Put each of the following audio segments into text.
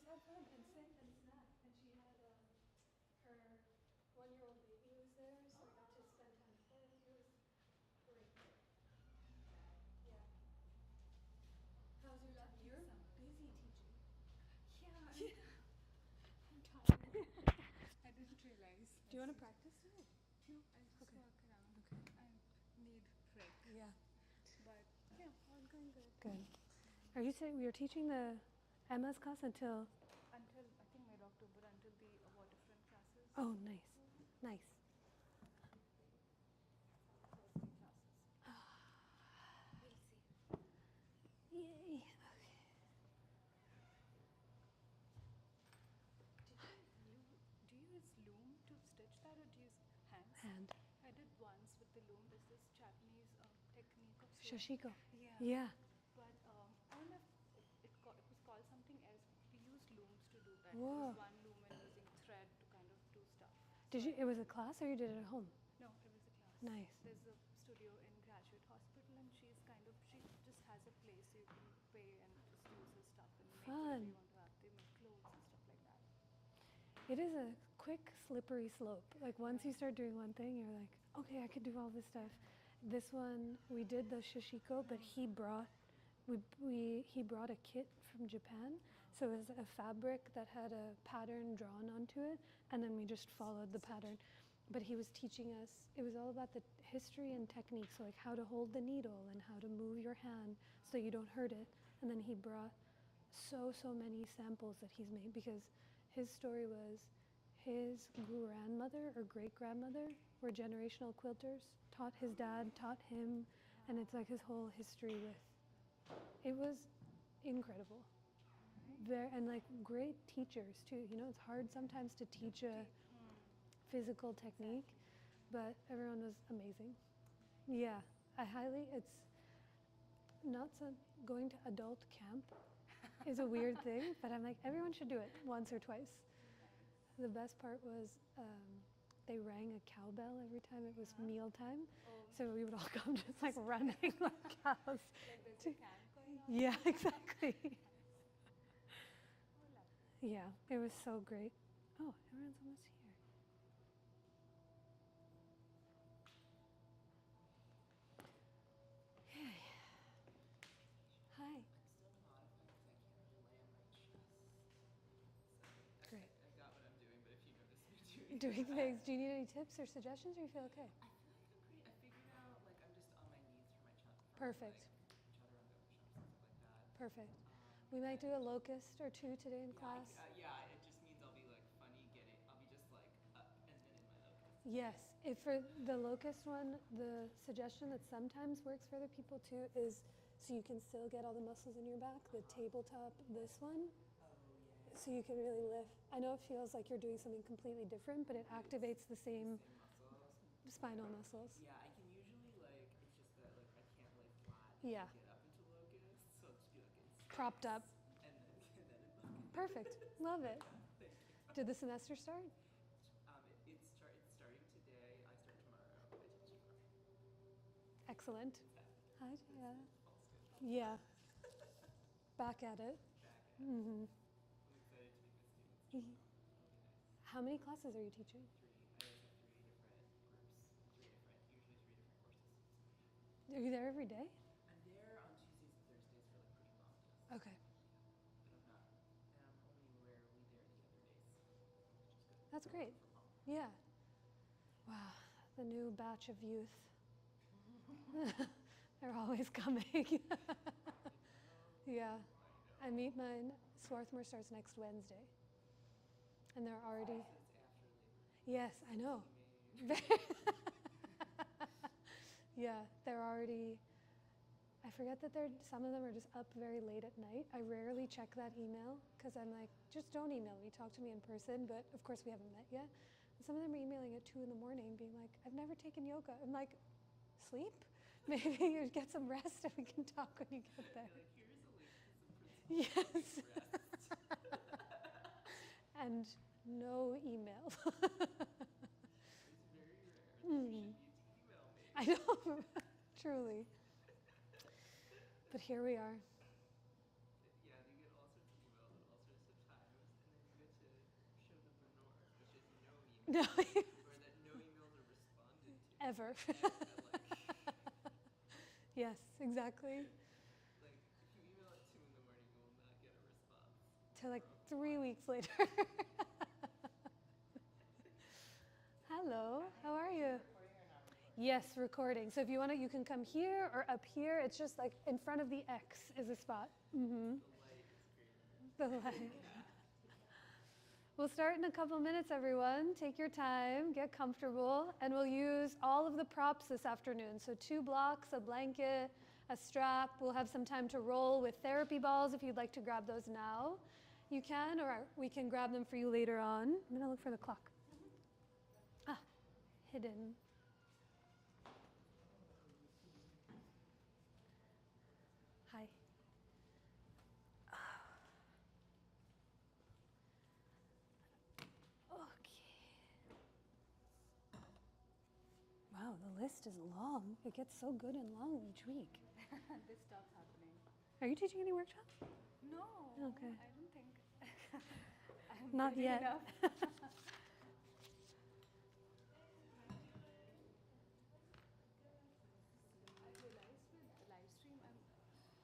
had fun and sang and snack. And she had her 1-year-old baby was there, so I got to spend time with her. It was great. Yeah. How's your time? You're busy teaching. Yeah, I'm tired. I didn't realize. Do you want to practice today? No, I just walk around. Okay. I need break. Yeah. But yeah, all going good. Good. Are you saying you're teaching the Emma's class until? Until I think mid-October, until the waterfront classes. Oh, nice. Nice. First day classes. We'll see. Yay. Okay. Do you use loom to stitch that, or do you use hands? Hand. I did once with the loom. There's this Japanese technique of sewing. Shashiko. Yeah. Yeah. But I don't know if it was called something else. We used looms to do that. Whoa. There was one loom and using thread to kind of do stuff. Did you? It was a class, or you did it at home? No, it was a class. Nice. There's a studio in Graduate Hospital, and she just has a place you can pay and just use her stuff and make whatever you want to have. They make clothes and stuff like that. It is a quick, slippery slope. Like once you start doing one thing, you're like, okay, I could do all this stuff. This one, we did the shashiko, but he brought a kit from Japan. So it was a fabric that had a pattern drawn onto it, and then we just followed the pattern. But he was teaching us, it was all about the history and technique, so like how to hold the needle and how to move your hand so you don't hurt it. And then he brought so many samples that he's made, because his story was his grandmother or great-grandmother were generational quilters, his dad taught him, and it's like his whole history with, it was incredible. And like great teachers too. You know, it's hard sometimes to teach a physical technique, but everyone was amazing. Yeah, it's not so, going to adult camp is a weird thing, but I'm like, everyone should do it once or twice. The best part was they rang a cowbell every time it was mealtime, so we would all come just like running like cows. Like there's a camp going on? Yeah, exactly. Yeah, it was so great. Oh, everyone's almost here. Hey. Hi. I'm still modifying because I can't really lay on my chest. So Great. I got what I'm doing, but if you notice me Doing things. Do you need any tips or suggestions, or you feel okay? I feel like I'm pretty. I figured out like I'm just on my knees for my Perfect. Like, chaturanga push-ups and stuff like that. Perfect. We might do a locust or two today in Yeah, class. it just means I'll be like funny getting. I'll be just like up and then in my locust. Yes. If for the locust one, the suggestion that sometimes works for other people too is so you can still get all the muscles in your back, the tabletop, this one. Oh yeah. So you can really lift. I know it feels like you're doing something completely different, but it activates the same muscles. spinal muscles. Yeah, I can usually like. It's just that like I can't lay flat. Yeah. Get up into locust, so I'll just be like in space, Propped up. And then in locust. Perfect. Love it. Thank you. Did the semester start? It's starting today. I start tomorrow. I teach tomorrow. Excellent. Hi, Jaya. All's good. Yeah. Back at it. Back at it. Mm-hmm. I'm excited to meet my students. Mhm. It'll be nice. How many classes are you teaching? 3. I have 3 different groups. Usually 3 different courses. Are you there every day? I'm there on Tuesdays and Thursdays for like pretty long classes. Okay. But I'm not. And I'm only rarely there the other days. Which is good. That's great. From home. Yeah. Wow. The new batch of youth. They're always coming. Yeah. I meet mine. Swarthmore starts next Wednesday. And they're already. So it's after Labor Day. Yes, I know. Me. Yeah, they're already. I forget that some of them are just up very late at night. I rarely check that email because I'm like, just don't email me, talk to me in person. But of course, we haven't met yet. And some of them are emailing at 2 a.m, being like, I've never taken yoga. I'm like, sleep? Maybe you get some rest and we can talk when you get there. Like, here's a link to some principles. Yes. Rest. And no email. It's very rare that you should need to email me. I know, truly. But here we are. Yeah, you get all sorts of emails at all sorts of times. No, or that no emails are responded to. ever. Yes, exactly. Like, if you email at 2 in the morning, you will not get a response. To like from 3 5. weeks later. Hello, how are you? Yes, recording. So if you want to, you can come here or up here. It's just like in front of the X is a spot. Mm-hmm. The light is great. The light. We'll start in a couple minutes, everyone. Take your time, get comfortable, and we'll use all of the props this afternoon. So 2 blocks, a blanket, a strap. We'll have some time to roll with therapy balls if you'd like to grab those now. You can, or we can grab them for you later on. I'm gonna look for the clock. Ah, hidden. Hi. Okay. Wow, the list is long. It gets so good and long each week. This stops happening. Are you teaching any workshops? No. Okay. I don't think. I'm Not busy yet. enough. I realized with the live stream, I'm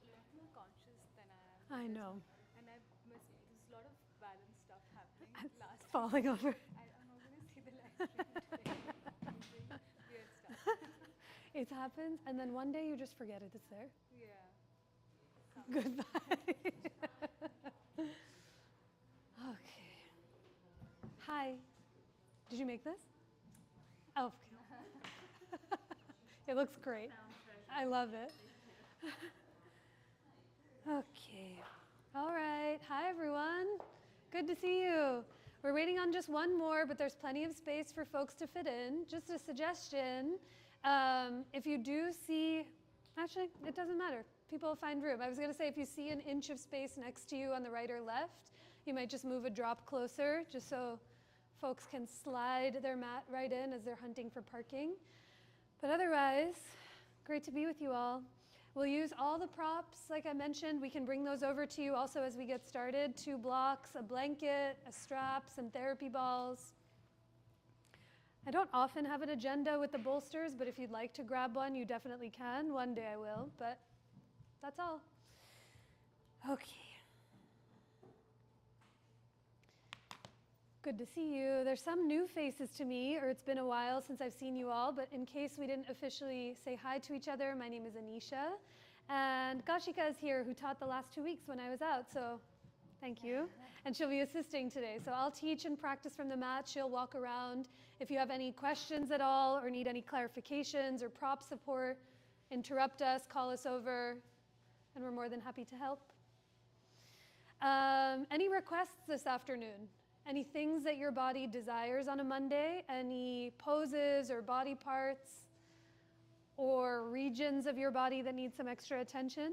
a lot more conscious than I am. I know. And I miss, there's a lot of balance stuff happening. I'm Last falling over. I'm not going to see the live stream today. I'm doing weird stuff. It happens, and then one day you just forget it. It's there. Yeah. Goodbye. Okay. Hi. Did you make this? Oh, okay. It looks great. I love it. Okay. All right. Hi, everyone. Good to see you. We're waiting on just one more, but there's plenty of space for folks to fit in. Just a suggestion. If you do see, actually, it doesn't matter. People will find room. I was going to say, if you see an inch of space next to you on the right or left, you might just move a drop closer, just so folks can slide their mat right in as they're hunting for parking. But otherwise, great to be with you all. We'll use all the props, like I mentioned. We can bring those over to you also as we get started. 2 blocks, a blanket, a strap, some therapy balls. I don't often have an agenda with the bolsters, but if you'd like to grab one, you definitely can. One day I will, but that's all. Okay. Good to see you. There's some new faces to me, or it's been a while since I've seen you all, but in case we didn't officially say hi to each other, my name is Anisha, and Gashika is here, who taught the last 2 weeks when I was out, so thank you. And she'll be assisting today. So I'll teach and practice from the mat. She'll walk around. If you have any questions at all or need any clarifications or prop support, interrupt us, call us over, and we're more than happy to help. Any requests this afternoon? Any things that your body desires on a Monday? Any poses or body parts or regions of your body that need some extra attention?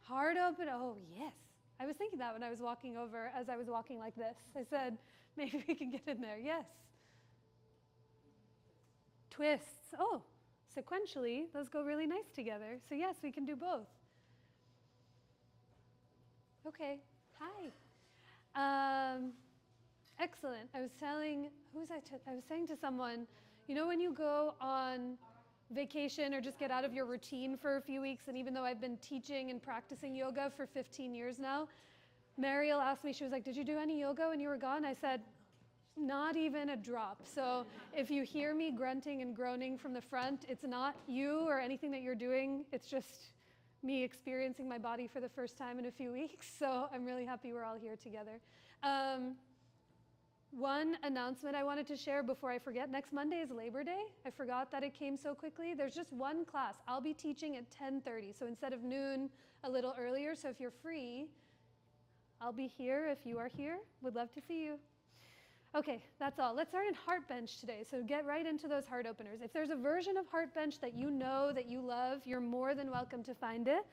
Heart open. Oh, yes. I was thinking that when I was walking over, as I was walking like this. I said, maybe we can get in there. Yes. Twists. Oh, sequentially, those go really nice together. So yes, we can do both. Okay. Hi. Excellent. I was saying to someone, you know, when you go on vacation or just get out of your routine for a few weeks, and even though I've been teaching and practicing yoga for 15 years now, Mariel asked me, she was like, did you do any yoga when you were gone? I said, not even a drop. So if you hear me grunting and groaning from the front, it's not you or anything that you're doing. It's just me experiencing my body for the first time in a few weeks. So I'm really happy we're all here together. One announcement I wanted to share before I forget. Next Monday is Labor Day. I forgot that it came so quickly. There's just one class. I'll be teaching at 10:30. So instead of noon, a little earlier. So if you're free, I'll be here. If you are here, would love to see you. Okay, that's all. Let's start in heart bench today. So get right into those heart openers. If there's a version of heart bench that you know, that you love, you're more than welcome to find it.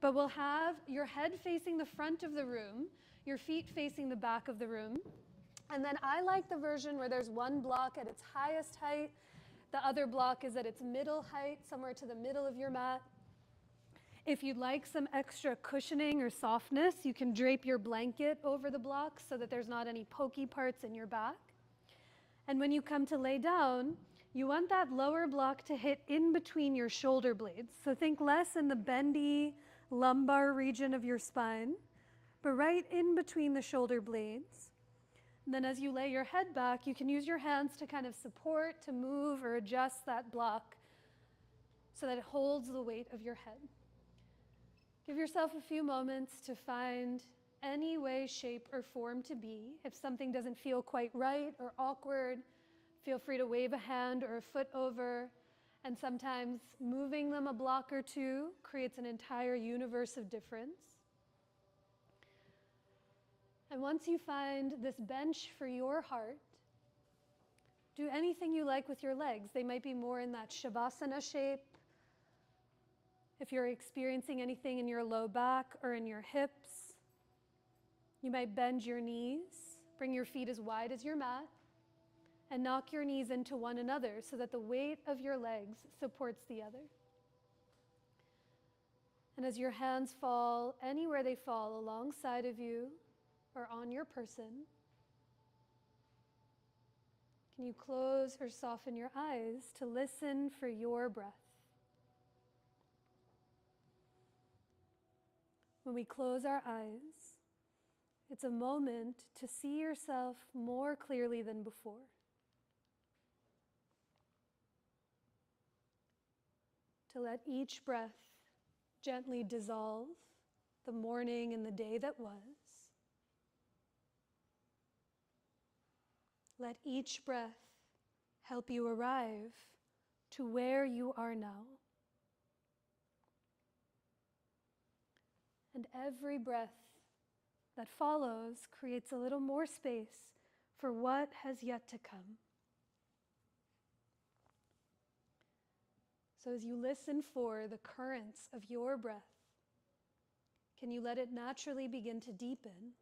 But we'll have your head facing the front of the room, your feet facing the back of the room. And then I like the version where there's one block at its highest height, the other block is at its middle height, somewhere to the middle of your mat. If you'd like some extra cushioning or softness, you can drape your blanket over the blocks so that there's not any pokey parts in your back. And when you come to lay down, you want that lower block to hit in between your shoulder blades. So think less in the bendy lumbar region of your spine, but right in between the shoulder blades. And then as you lay your head back, you can use your hands to kind of support, to move or adjust that block so that it holds the weight of your head. Give yourself a few moments to find any way, shape, or form to be. If something doesn't feel quite right or awkward, feel free to wave a hand or a foot over. And sometimes moving them a block or two creates an entire universe of difference. And once you find this bench for your heart, do anything you like with your legs. They might be more in that Shavasana shape. If you're experiencing anything in your low back or in your hips, you might bend your knees, bring your feet as wide as your mat, and knock your knees into one another so that the weight of your legs supports the other. And as your hands fall anywhere they fall, alongside of you or on your person, can you close or soften your eyes to listen for your breath? When we close our eyes, it's a moment to see yourself more clearly than before. To let each breath gently dissolve the morning and the day that was. Let each breath help you arrive to where you are now. And every breath that follows creates a little more space for what has yet to come. So as you listen for the currents of your breath, can you let it naturally begin to deepen?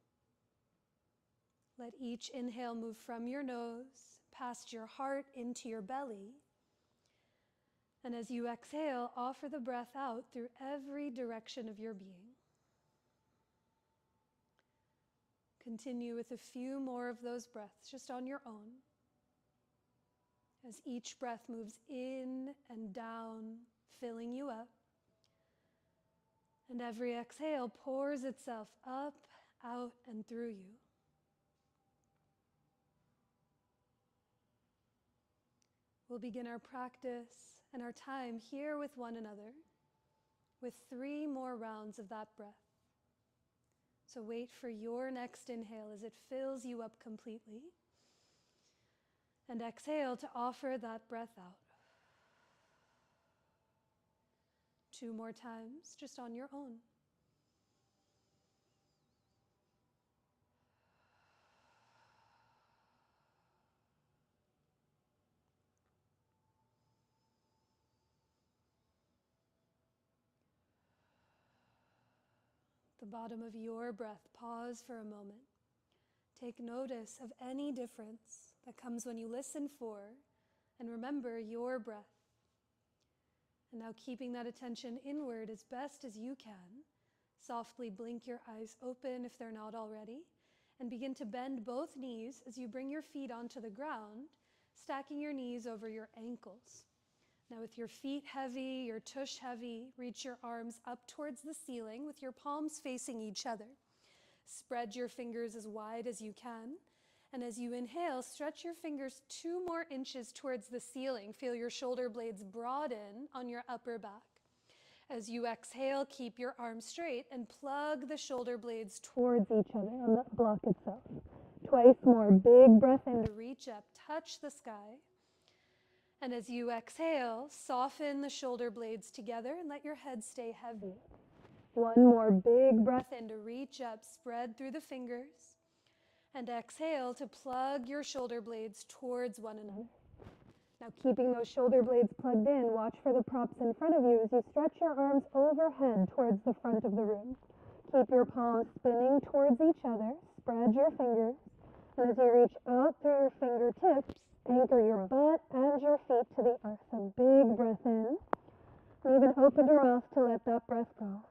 Let each inhale move from your nose, past your heart, into your belly. And as you exhale, offer the breath out through every direction of your being. Continue with a few more of those breaths just on your own. As each breath moves in and down, filling you up. And every exhale pours itself up, out, and through you. We'll begin our practice and our time here with one another with 3 more rounds of that breath. So wait for your next inhale as it fills you up completely. And exhale to offer that breath out. 2 more times, just on your own. The bottom of your breath, pause for a moment. Take notice of any difference that comes when you listen for and remember your breath. And now keeping that attention inward as best as you can, softly blink your eyes open if they're not already, and begin to bend both knees as you bring your feet onto the ground, stacking your knees over your ankles. Now with your feet heavy, your tush heavy, reach your arms up towards the ceiling with your palms facing each other. Spread your fingers as wide as you can. And as you inhale, stretch your fingers 2 more inches towards the ceiling. Feel your shoulder blades broaden on your upper back. As you exhale, keep your arms straight and plug the shoulder blades towards each other on the block itself. Twice more, big breath in to reach up, touch the sky. And as you exhale, soften the shoulder blades together and let your head stay heavy. 1 more big breath in to reach up, spread through the fingers. And exhale to plug your shoulder blades towards one another. Now keeping those shoulder blades plugged in, watch for the props in front of you as you stretch your arms overhead towards the front of the room. Keep your palms spinning towards each other, spread your fingers, and as you reach out through your fingertips, anchor your butt and your feet to the earth. A big breath in, And even open your mouth to let that breath go.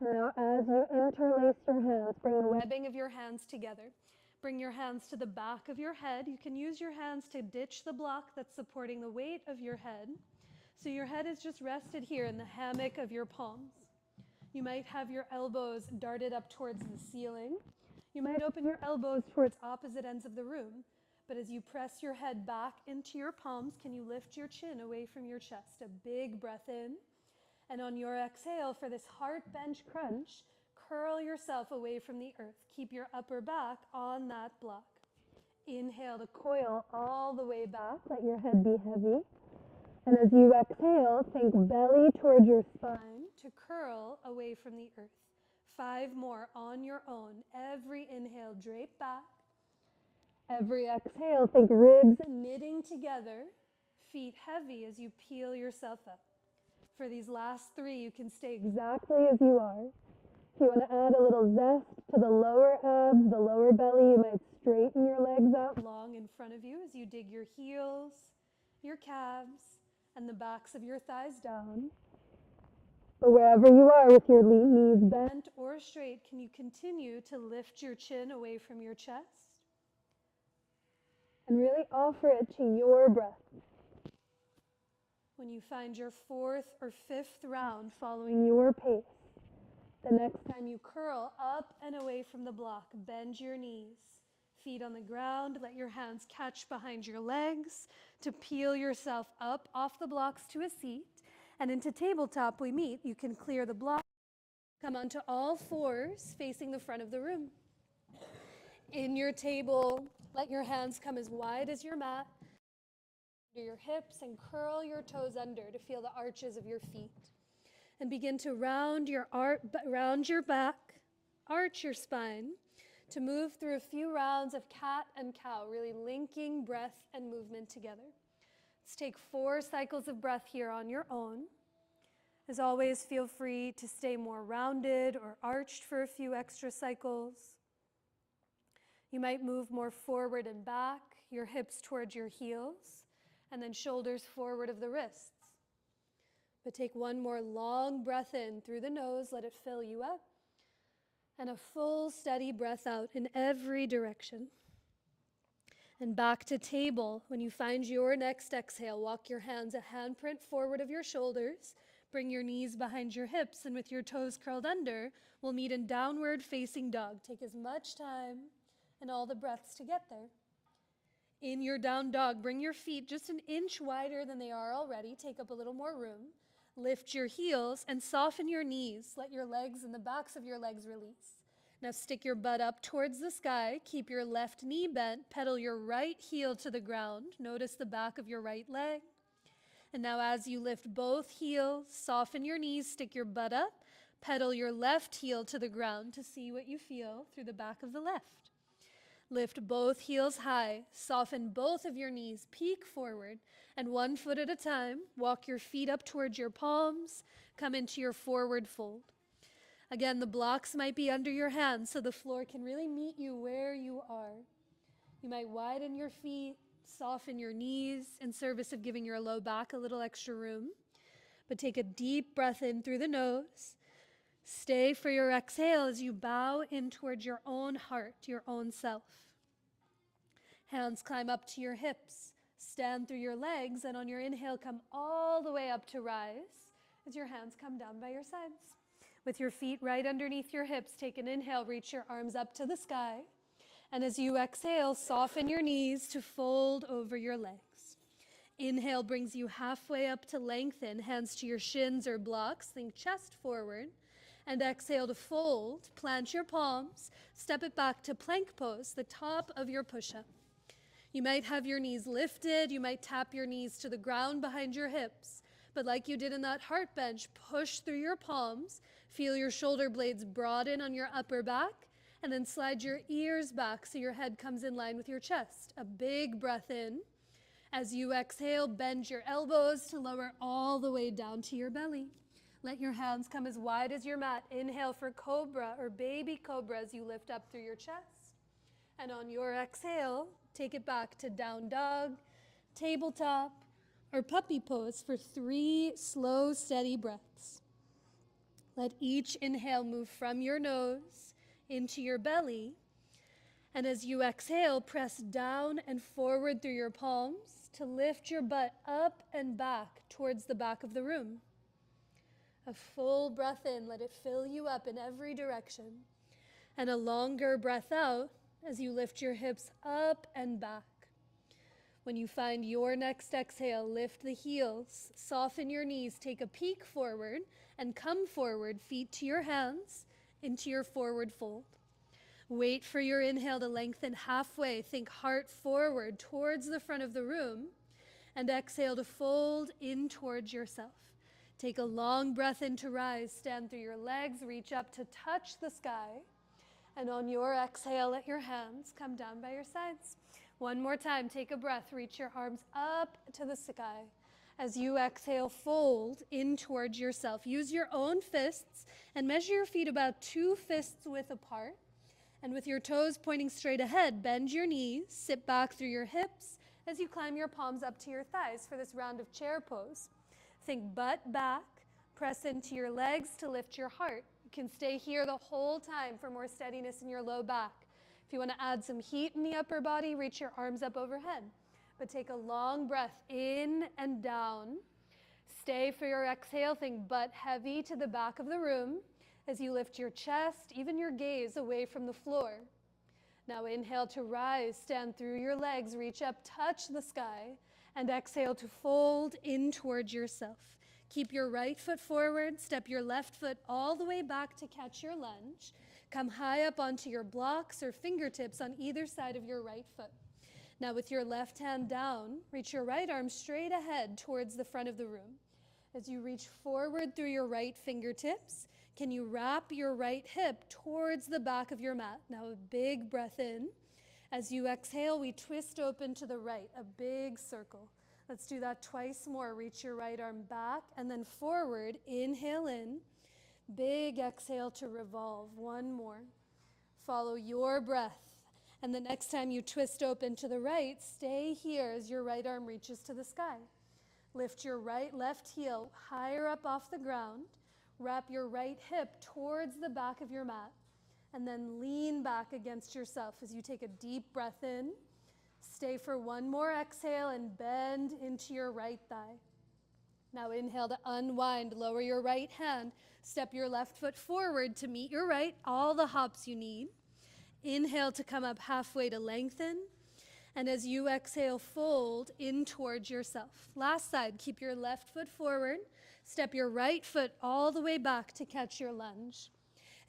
Now, as you interlace your hands, bring the webbing of your hands together. Bring your hands to the back of your head. You can use your hands to ditch the block that's supporting the weight of your head. So your head is just rested here in the hammock of your palms. You might have your elbows darted up towards the ceiling. You might open your elbows towards opposite ends of the room. But as you press your head back into your palms, can you lift your chin away from your chest? A big breath in. And on your exhale, for this heart bench crunch, curl yourself away from the earth. Keep your upper back on that block. Inhale to coil all the way back. Let your head be heavy. And as you exhale, think belly toward your spine to curl away from the earth. 5 more on your own. Every inhale, drape back. Every exhale, think ribs knitting together, feet heavy as you peel yourself up. For these last 3, you can stay exactly as you are. If you want to add a little zest to the lower abs, the lower belly, you might straighten your legs out long in front of you as you dig your heels, your calves, and the backs of your thighs down. But wherever you are with your knees bent or straight, can you continue to lift your chin away from your chest? And really offer it to your breath. When you find your 4th or 5th round following your pace, the next time you curl up and away from the block, bend your knees, feet on the ground, let your hands catch behind your legs to peel yourself up off the blocks to a seat. And into tabletop we meet. You can clear the block, come onto all 4s facing the front of the room. In your table, let your hands come as wide as your mat, under your hips, and curl your toes under to feel the arches of your feet. And begin to round your back, arch your spine, to move through a few rounds of cat and cow, really linking breath and movement together. Let's take 4 cycles of breath here on your own. As always, feel free to stay more rounded or arched for a few extra cycles. You might move more forward and back, your hips towards your heels, and then shoulders forward of the wrists. But take 1 more long breath in through the nose, let it fill you up, and a full steady breath out in every direction. And back to table. When you find your next exhale, walk your hands a handprint forward of your shoulders, bring your knees behind your hips, and with your toes curled under, we'll meet in downward facing dog. Take as much time and all the breaths to get there. In your down dog, bring your feet just an inch wider than they are already. Take up a little more room. Lift your heels and soften your knees. Let your legs and the backs of your legs release. Now stick your butt up towards the sky. Keep your left knee bent. Pedal your right heel to the ground. Notice the back of your right leg. And now as you lift both heels, soften your knees, stick your butt up. Pedal your left heel to the ground to see what you feel through the back of the left. Lift both heels high, soften both of your knees, peek forward, and 1 foot at a time, walk your feet up towards your palms, come into your forward fold. Again, the blocks might be under your hands, so the floor can really meet you where you are. You might widen your feet, soften your knees in service of giving your low back a little extra room. But take a deep breath in through the nose. Stay for your exhale as you bow in towards your own heart, your own self. Hands climb up to your hips. Stand through your legs, and on your inhale, come all the way up to rise as your hands come down by your sides. With your feet right underneath your hips, take an inhale, reach your arms up to the sky. And as you exhale, soften your knees to fold over your legs. Inhale brings you halfway up to lengthen, hands to your shins or blocks, think chest forward. And exhale to fold, plant your palms, step it back to plank pose, the top of your push-up. You might have your knees lifted, you might tap your knees to the ground behind your hips, but like you did in that heart bench, push through your palms, feel your shoulder blades broaden on your upper back, and then slide your ears back so your head comes in line with your chest. A big breath in. As you exhale, bend your elbows to lower all the way down to your belly. Let your hands come as wide as your mat. Inhale for cobra or baby cobra as you lift up through your chest. And on your exhale, take it back to down dog, tabletop, or puppy pose for 3 slow, steady breaths. Let each inhale move from your nose into your belly. And as you exhale, press down and forward through your palms to lift your butt up and back towards the back of the room. A full breath in, let it fill you up in every direction. And a longer breath out as you lift your hips up and back. When you find your next exhale, lift the heels, soften your knees, take a peek forward, and come forward, feet to your hands, into your forward fold. Wait for your inhale to lengthen halfway. Think heart forward towards the front of the room, and exhale to fold in towards yourself. Take a long breath in to rise. Stand through your legs, reach up to touch the sky. And on your exhale, let your hands come down by your sides. One more time, take a breath, reach your arms up to the sky. As you exhale, fold in towards yourself. Use your own fists and measure your feet about 2 fists width apart. And with your toes pointing straight ahead, bend your knees, sit back through your hips as you climb your palms up to your thighs for this round of chair pose. Think butt back, press into your legs to lift your heart. You can stay here the whole time for more steadiness in your low back. If you want to add some heat in the upper body, reach your arms up overhead. But take a long breath in and down. Stay for your exhale. Think butt heavy to the back of the room as you lift your chest, even your gaze away from the floor. Now inhale to rise, stand through your legs, reach up, touch the sky, and exhale to fold in towards yourself. Keep your right foot forward, step your left foot all the way back to catch your lunge. Come high up onto your blocks or fingertips on either side of your right foot. Now with your left hand down, reach your right arm straight ahead towards the front of the room. As you reach forward through your right fingertips, can you wrap your right hip towards the back of your mat? Now a big breath in. As you exhale, we twist open to the right, a big circle. Let's do that twice more. Reach your right arm back and then forward. Inhale in. Big exhale to revolve. One more. Follow your breath. And the next time you twist open to the right, stay here as your right arm reaches to the sky. Lift your left heel higher up off the ground. Wrap your right hip towards the back of your mat. And then lean back against yourself as you take a deep breath in. Stay for one more exhale and bend into your right thigh. Now inhale to unwind, lower your right hand, step your left foot forward to meet your right, all the hops you need. Inhale to come up halfway to lengthen. And as you exhale, fold in towards yourself. Last side, keep your left foot forward, step your right foot all the way back to catch your lunge.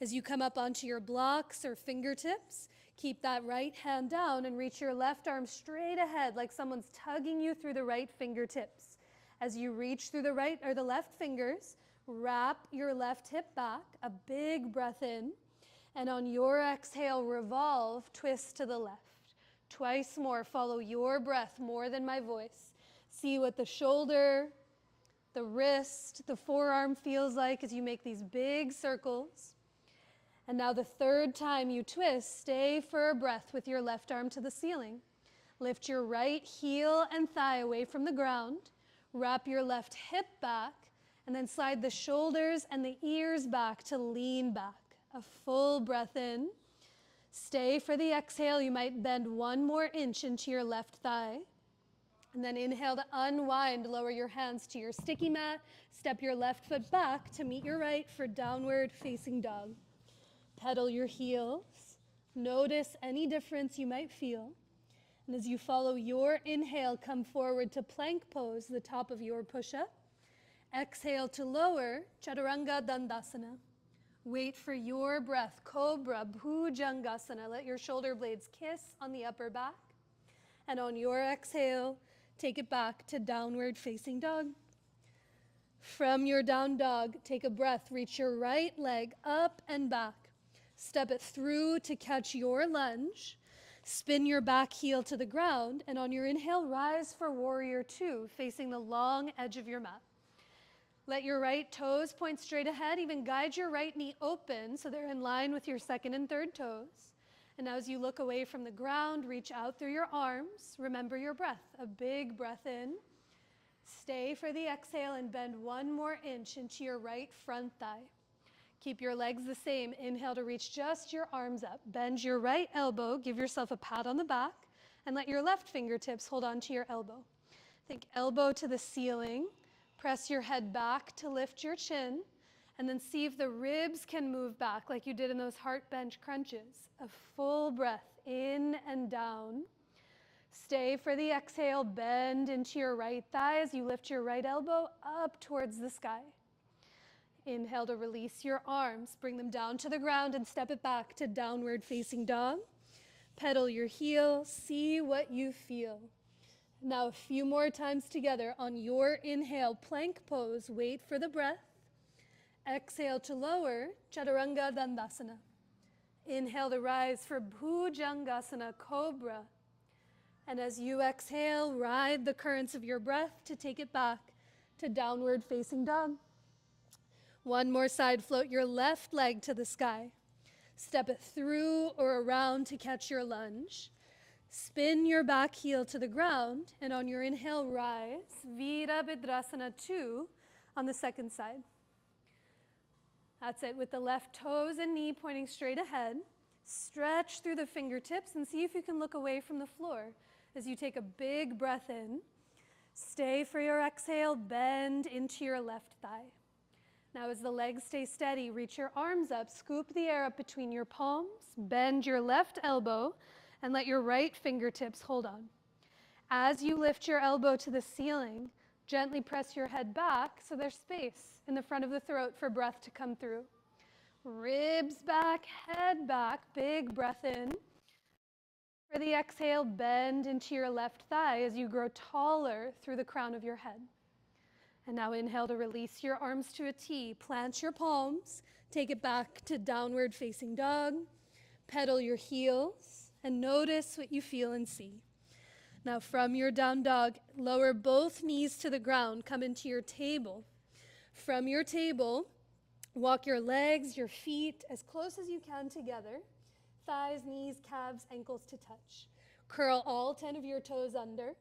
As you come up onto your blocks or fingertips, keep that right hand down and reach your left arm straight ahead like someone's tugging you through the right fingertips. As you reach through the right or the left fingers, wrap your left hip back, a big breath in, and on your exhale, revolve, twist to the left. Twice more, follow your breath more than my voice. See what the shoulder, the wrist, the forearm feels like as you make these big circles. And now the third time you twist, stay for a breath with your left arm to the ceiling. Lift your right heel and thigh away from the ground. Wrap your left hip back, and then slide the shoulders and the ears back to lean back. A full breath in. Stay for the exhale. You might bend one more inch into your left thigh. And then inhale to unwind. Lower your hands to your sticky mat. Step your left foot back to meet your right for downward facing dog. Pedal your heels. Notice any difference you might feel. And as you follow your inhale, come forward to plank pose, the top of your push-up. Exhale to lower, Chaturanga Dandasana. Wait for your breath, Cobra, Bhujangasana. Let your shoulder blades kiss on the upper back. And on your exhale, take it back to downward facing dog. From your down dog, take a breath. Reach your right leg up and back. Step it through to catch your lunge. Spin your back heel to the ground. And on your inhale, rise for warrior two, facing the long edge of your mat. Let your right toes point straight ahead. Even guide your right knee open so they're in line with your second and third toes. And as you look away from the ground, reach out through your arms. Remember your breath. A big breath in. Stay for the exhale and bend 1 more inch into your right front thigh. Keep your legs the same. Inhale to reach just your arms up. Bend your right elbow, give yourself a pat on the back, and let your left fingertips hold on to your elbow. Think elbow to the ceiling. Press your head back to lift your chin, and then see if the ribs can move back like you did in those heart bench crunches. A full breath in and down. Stay for the exhale. Bend into your right thigh as you lift your right elbow up towards the sky. Inhale to release your arms. Bring them down to the ground and step it back to downward facing dog. Pedal your heel. See what you feel. Now a few more times together on your inhale, plank pose. Wait for the breath. Exhale to lower, Chaturanga Dandasana. Inhale to rise for Bhujangasana, Cobra. And as you exhale, ride the currents of your breath to take it back to downward facing dog. One more side, float your left leg to the sky. Step it through or around to catch your lunge. Spin your back heel to the ground, and on your inhale, rise, Virabhadrasana 2 on the second side. That's it, with the left toes and knee pointing straight ahead. Stretch through the fingertips and see if you can look away from the floor as you take a big breath in. Stay for your exhale, bend into your left thigh. Now as the legs stay steady, reach your arms up, scoop the air up between your palms, bend your left elbow, and let your right fingertips hold on. As you lift your elbow to the ceiling, gently press your head back so there's space in the front of the throat for breath to come through. Ribs back, head back, big breath in. For the exhale, bend into your left thigh as you grow taller through the crown of your head. And now inhale to release your arms to a T. Plant your palms, take it back to downward facing dog. Pedal your heels and notice what you feel and see. Now from your down dog, lower both knees to the ground, come into your table. From your table, walk your legs, your feet as close as you can together. Thighs, knees, calves, ankles to touch. Curl all 10 of your toes under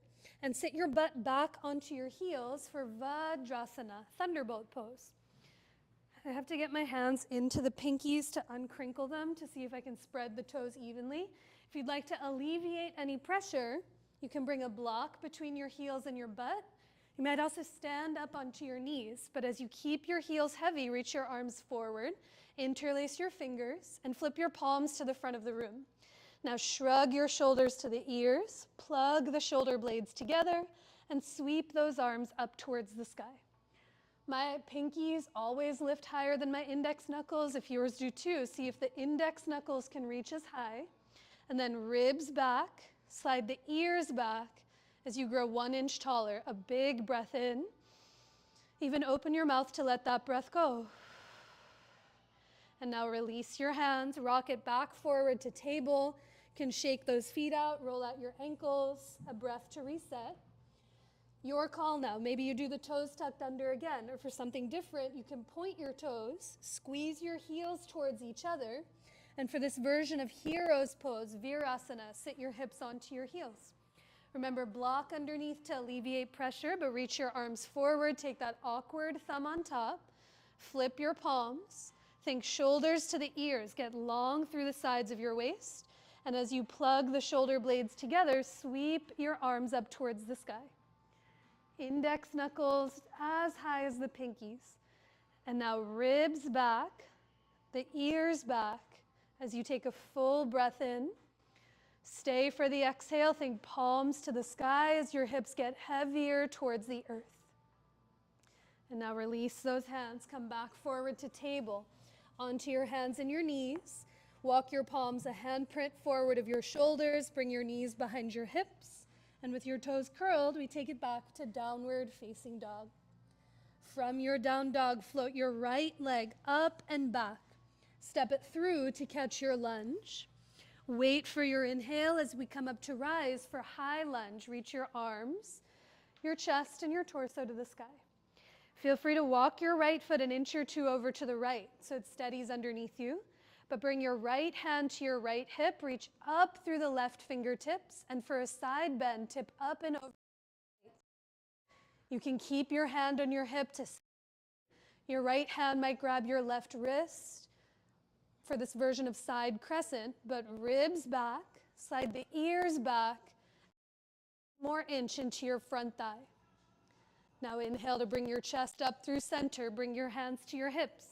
and sit your butt back onto your heels for Vajrasana, thunderbolt pose. I have to get my hands into the pinkies to uncrinkle them to see if I can spread the toes evenly. If you'd like to alleviate any pressure, you can bring a block between your heels and your butt. You might also stand up onto your knees, but as you keep your heels heavy, reach your arms forward, interlace your fingers, and flip your palms to the front of the room. Now shrug your shoulders to the ears, plug the shoulder blades together, and sweep those arms up towards the sky. My pinkies always lift higher than my index knuckles. If yours do too, see if the index knuckles can reach as high. And then ribs back, slide the ears back as you grow 1 inch taller. A big breath in. Even open your mouth to let that breath go. And now release your hands, rock it back forward to table. You can shake those feet out, roll out your ankles, a breath to reset. Your call now. Maybe you do the toes tucked under again, or for something different, you can point your toes, squeeze your heels towards each other, and for this version of hero's pose, Virasana, sit your hips onto your heels. Remember, block underneath to alleviate pressure, but reach your arms forward, take that awkward thumb on top, flip your palms, think shoulders to the ears, get long through the sides of your waist, and as you plug the shoulder blades together, sweep your arms up towards the sky. Index knuckles as high as the pinkies. And now ribs back, the ears back as you take a full breath in. Stay for the exhale, think palms to the sky as your hips get heavier towards the earth. And now release those hands, come back forward to table, onto your hands and your knees. Walk your palms a handprint forward of your shoulders, bring your knees behind your hips. And with your toes curled, we take it back to downward facing dog. From your down dog, float your right leg up and back. Step it through to catch your lunge. Wait for your inhale as we come up to rise for high lunge. Reach your arms, your chest, and your torso to the sky. Feel free to walk your right foot an inch or two over to the right so it steadies underneath you. But bring your right hand to your right hip, reach up through the left fingertips, and for a side bend, tip up and over. You can keep your hand on your hip to your right hand might grab your left wrist for this version of side crescent, but ribs back, slide the ears back, more inch into your front thigh. Now inhale to bring your chest up through center, bring your hands to your hips.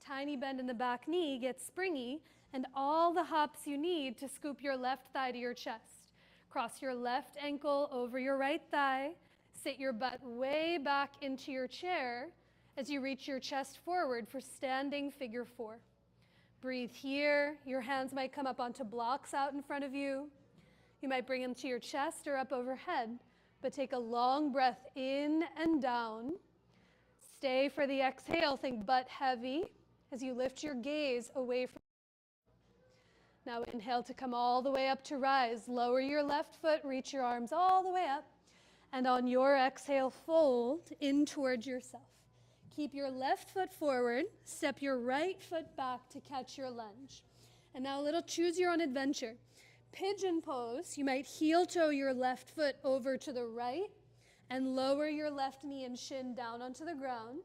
Tiny bend in the back knee, get springy, and all the hops you need to scoop your left thigh to your chest. Cross your left ankle over your right thigh, sit your butt way back into your chair as you reach your chest forward for standing figure 4. Breathe here. Your hands might come up onto blocks out in front of you. You might bring them to your chest or up overhead, but take a long breath in and down. Stay for the exhale, think butt heavy as you lift your gaze away from. Now inhale to come all the way up to rise. Lower your left foot, reach your arms all the way up, and on your exhale, fold in towards yourself. Keep your left foot forward, step your right foot back to catch your lunge. And now a little choose your own adventure. Pigeon pose, you might heel toe your left foot over to the right and lower your left knee and shin down onto the ground.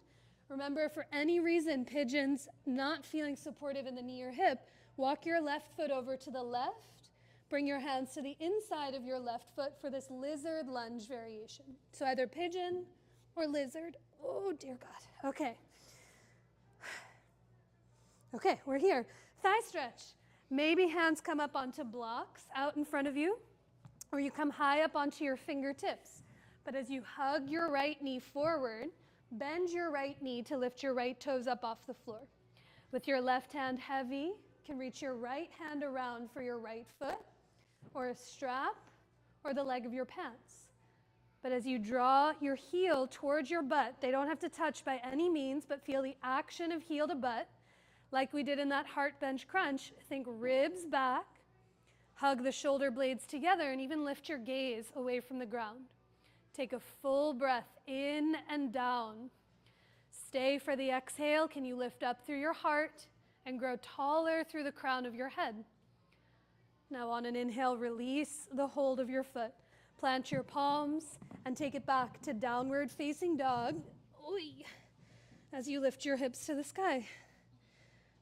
Remember, for any reason, pigeon's not feeling supportive in the knee or hip, walk your left foot over to the left, bring your hands to the inside of your left foot for this lizard lunge variation. So either pigeon or lizard. Oh, dear God. Okay. Okay, we're here. Thigh stretch. Maybe hands come up onto blocks out in front of you, or you come high up onto your fingertips. But as you hug your right knee forward, bend your right knee to lift your right toes up off the floor. With your left hand heavy, you can reach your right hand around for your right foot, or a strap, or the leg of your pants. But as you draw your heel towards your butt, they don't have to touch by any means, but feel the action of heel to butt. Like we did in that heart bench crunch, think ribs back, hug the shoulder blades together, and even lift your gaze away from the ground. Take a full breath in and down. Stay for the exhale. Can you lift up through your heart and grow taller through the crown of your head? Now on an inhale, release the hold of your foot. Plant your palms and take it back to downward facing dog. Oy. As you lift your hips to the sky.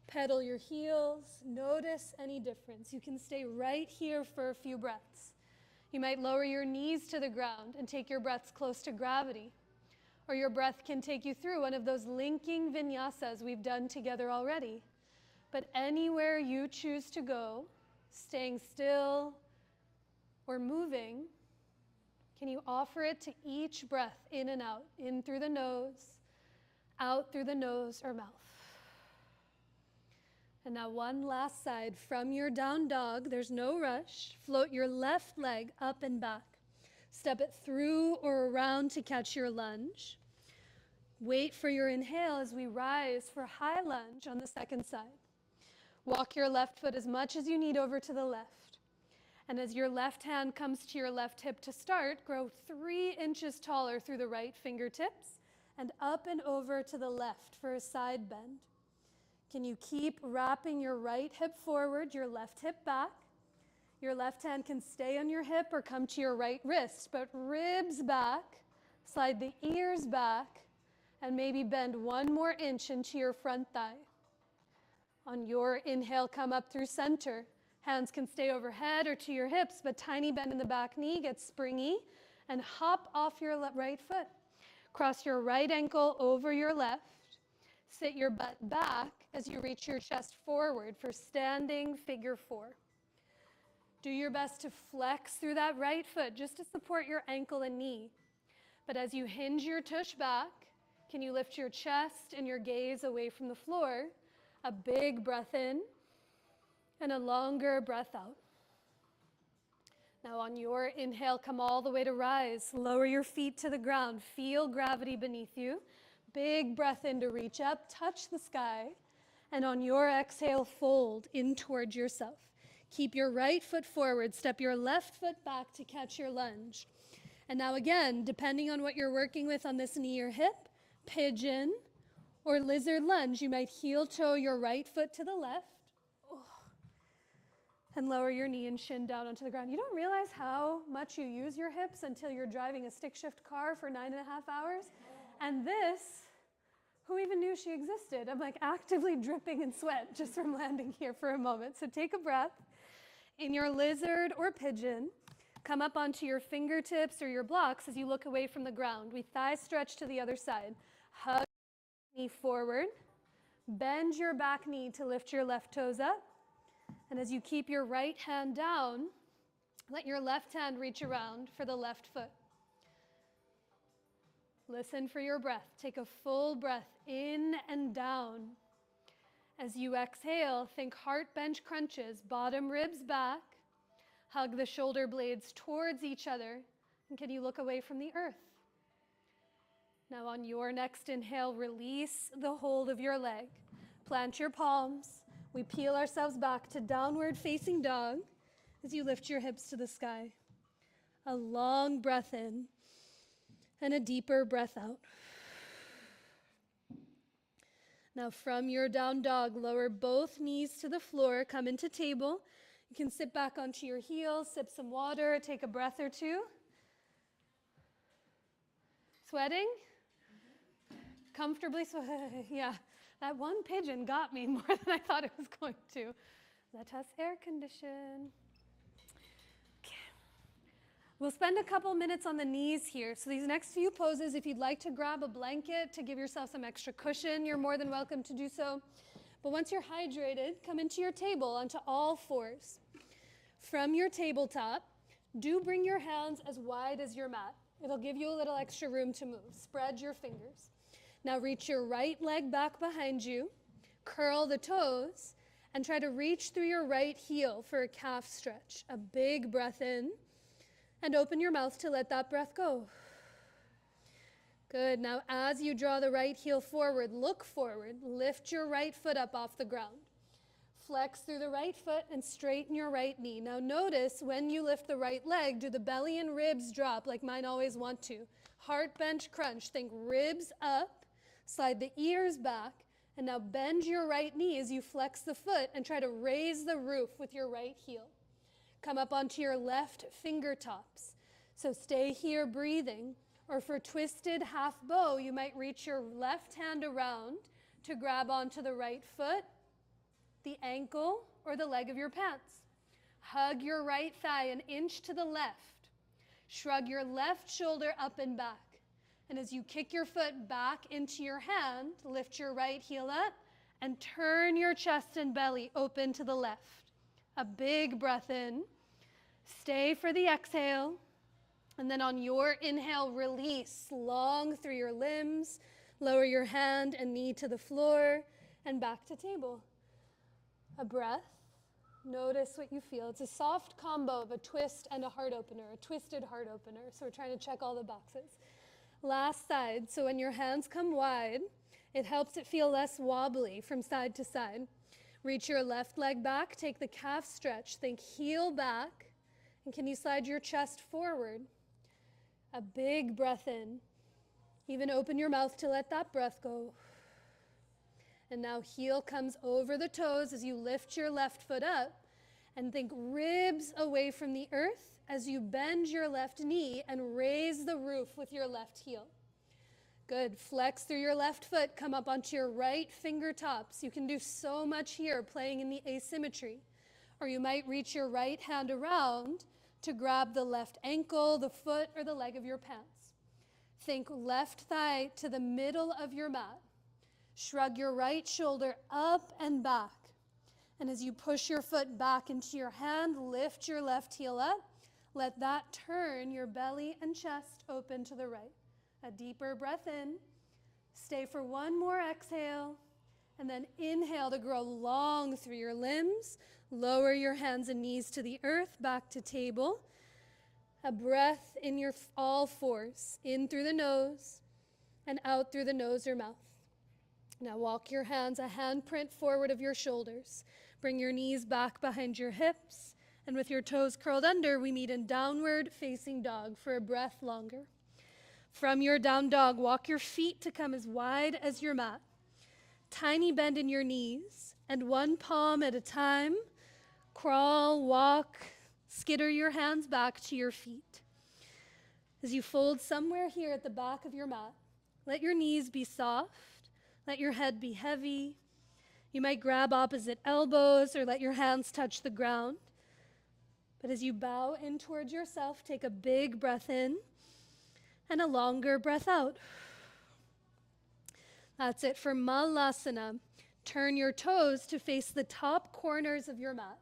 Pedal your heels, notice any difference. You can stay right here for a few breaths. You might lower your knees to the ground and take your breaths close to gravity. Or your breath can take you through one of those linking vinyasas we've done together already. But anywhere you choose to go, staying still or moving, can you offer it to each breath in and out, in through the nose, out through the nose or mouth. And now one last side. From your down dog, there's no rush. Float your left leg up and back. Step it through or around to catch your lunge. Wait for your inhale as we rise for high lunge on the second side. Walk your left foot as much as you need over to the left. And as your left hand comes to your left hip to start, grow 3 inches taller through the right fingertips and up and over to the left for a side bend. Can you keep wrapping your right hip forward, your left hip back? Your left hand can stay on your hip or come to your right wrist, but ribs back, slide the ears back, and maybe bend 1 more inch into your front thigh. On your inhale, come up through center. Hands can stay overhead or to your hips, but tiny bend in the back knee, get springy, and hop off your right foot. Cross your right ankle over your left. Sit your butt back as you reach your chest forward for standing figure 4. Do your best to flex through that right foot just to support your ankle and knee. But as you hinge your tush back, can you lift your chest and your gaze away from the floor? A big breath in and a longer breath out. Now on your inhale, come all the way to rise. Lower your feet to the ground. Feel gravity beneath you. Big breath in to reach up, touch the sky. And on your exhale, fold in towards yourself. Keep your right foot forward. Step your left foot back to catch your lunge. And now again, depending on what you're working with on this knee or hip, pigeon or lizard lunge, you might heel toe your right foot to the left. And lower your knee and shin down onto the ground. You don't realize how much you use your hips until you're driving a stick shift car for 9.5 hours. And this, who even knew she existed? I'm like actively dripping in sweat just from landing here for a moment. So take a breath. In your lizard or pigeon, come up onto your fingertips or your blocks as you look away from the ground. We thigh stretch to the other side. Hug your knee forward. Bend your back knee to lift your left toes up. And as you keep your right hand down, let your left hand reach around for the left foot. Listen for your breath. Take a full breath in and down. As you exhale, think heart bench crunches, bottom ribs back. Hug the shoulder blades towards each other. And can you look away from the earth? Now on your next inhale, release the hold of your leg. Plant your palms. We peel ourselves back to downward facing dog as you lift your hips to the sky. A long breath in and a deeper breath out. Now from your down dog, lower both knees to the floor, come into table. You can sit back onto your heels, sip some water, take a breath or two. Sweating? Comfortably sweating, yeah. That one pigeon got me more than I thought it was going to. Let us air condition. Okay. We'll spend a couple minutes on the knees here. So these next few poses, if you'd like to grab a blanket to give yourself some extra cushion, you're more than welcome to do so. But once you're hydrated, come into your table onto all fours. From your tabletop, do bring your hands as wide as your mat. It'll give you a little extra room to move. Spread your fingers. Now reach your right leg back behind you, curl the toes, and try to reach through your right heel for a calf stretch. A big breath in, and open your mouth to let that breath go. Good. Now as you draw the right heel forward, look forward, lift your right foot up off the ground. Flex through the right foot and straighten your right knee. Now notice when you lift the right leg, do the belly and ribs drop like mine always want to? Heart bench crunch. Think ribs up. Slide the ears back, and now bend your right knee as you flex the foot and try to raise the roof with your right heel. Come up onto your left fingertips. So stay here breathing, or for twisted half bow, you might reach your left hand around to grab onto the right foot, the ankle, or the leg of your pants. Hug your right thigh an inch to the left. Shrug your left shoulder up and back. And as you kick your foot back into your hand, lift your right heel up and turn your chest and belly open to the left. A big breath in. Stay for the exhale. And then on your inhale, release long through your limbs. Lower your hand and knee to the floor and back to table. A breath. Notice what you feel. It's a soft combo of a twist and a heart opener, a twisted heart opener. So we're trying to check all the boxes. Last side, so when your hands come wide, it helps it feel less wobbly from side to side. Reach your left leg back, take the calf stretch, think heel back, and can you slide your chest forward? A big breath in. Even open your mouth to let that breath go. And now heel comes over the toes as you lift your left foot up, and think ribs away from the earth as you bend your left knee and raise the roof with your left heel. Good. Flex through your left foot, come up onto your right fingertips. You can do so much here, playing in the asymmetry. Or you might reach your right hand around to grab the left ankle, the foot, or the leg of your pants. Think left thigh to the middle of your mat. Shrug your right shoulder up and back. And as you push your foot back into your hand, lift your left heel up. Let that turn your belly and chest open to the right. A deeper breath in. Stay for one more exhale. And then inhale to grow long through your limbs. Lower your hands and knees to the earth, back to table. A breath in your all fours. In through the nose and out through the nose or mouth. Now walk your hands a handprint forward of your shoulders. Bring your knees back behind your hips. And with your toes curled under, we meet in downward facing dog for a breath longer. From your down dog, walk your feet to come as wide as your mat. Tiny bend in your knees, and one palm at a time, crawl, walk, skitter your hands back to your feet. As you fold somewhere here at the back of your mat, let your knees be soft, let your head be heavy. You might grab opposite elbows or let your hands touch the ground. But as you bow in towards yourself, take a big breath in and a longer breath out. That's it for Malasana. Turn your toes to face the top corners of your mat.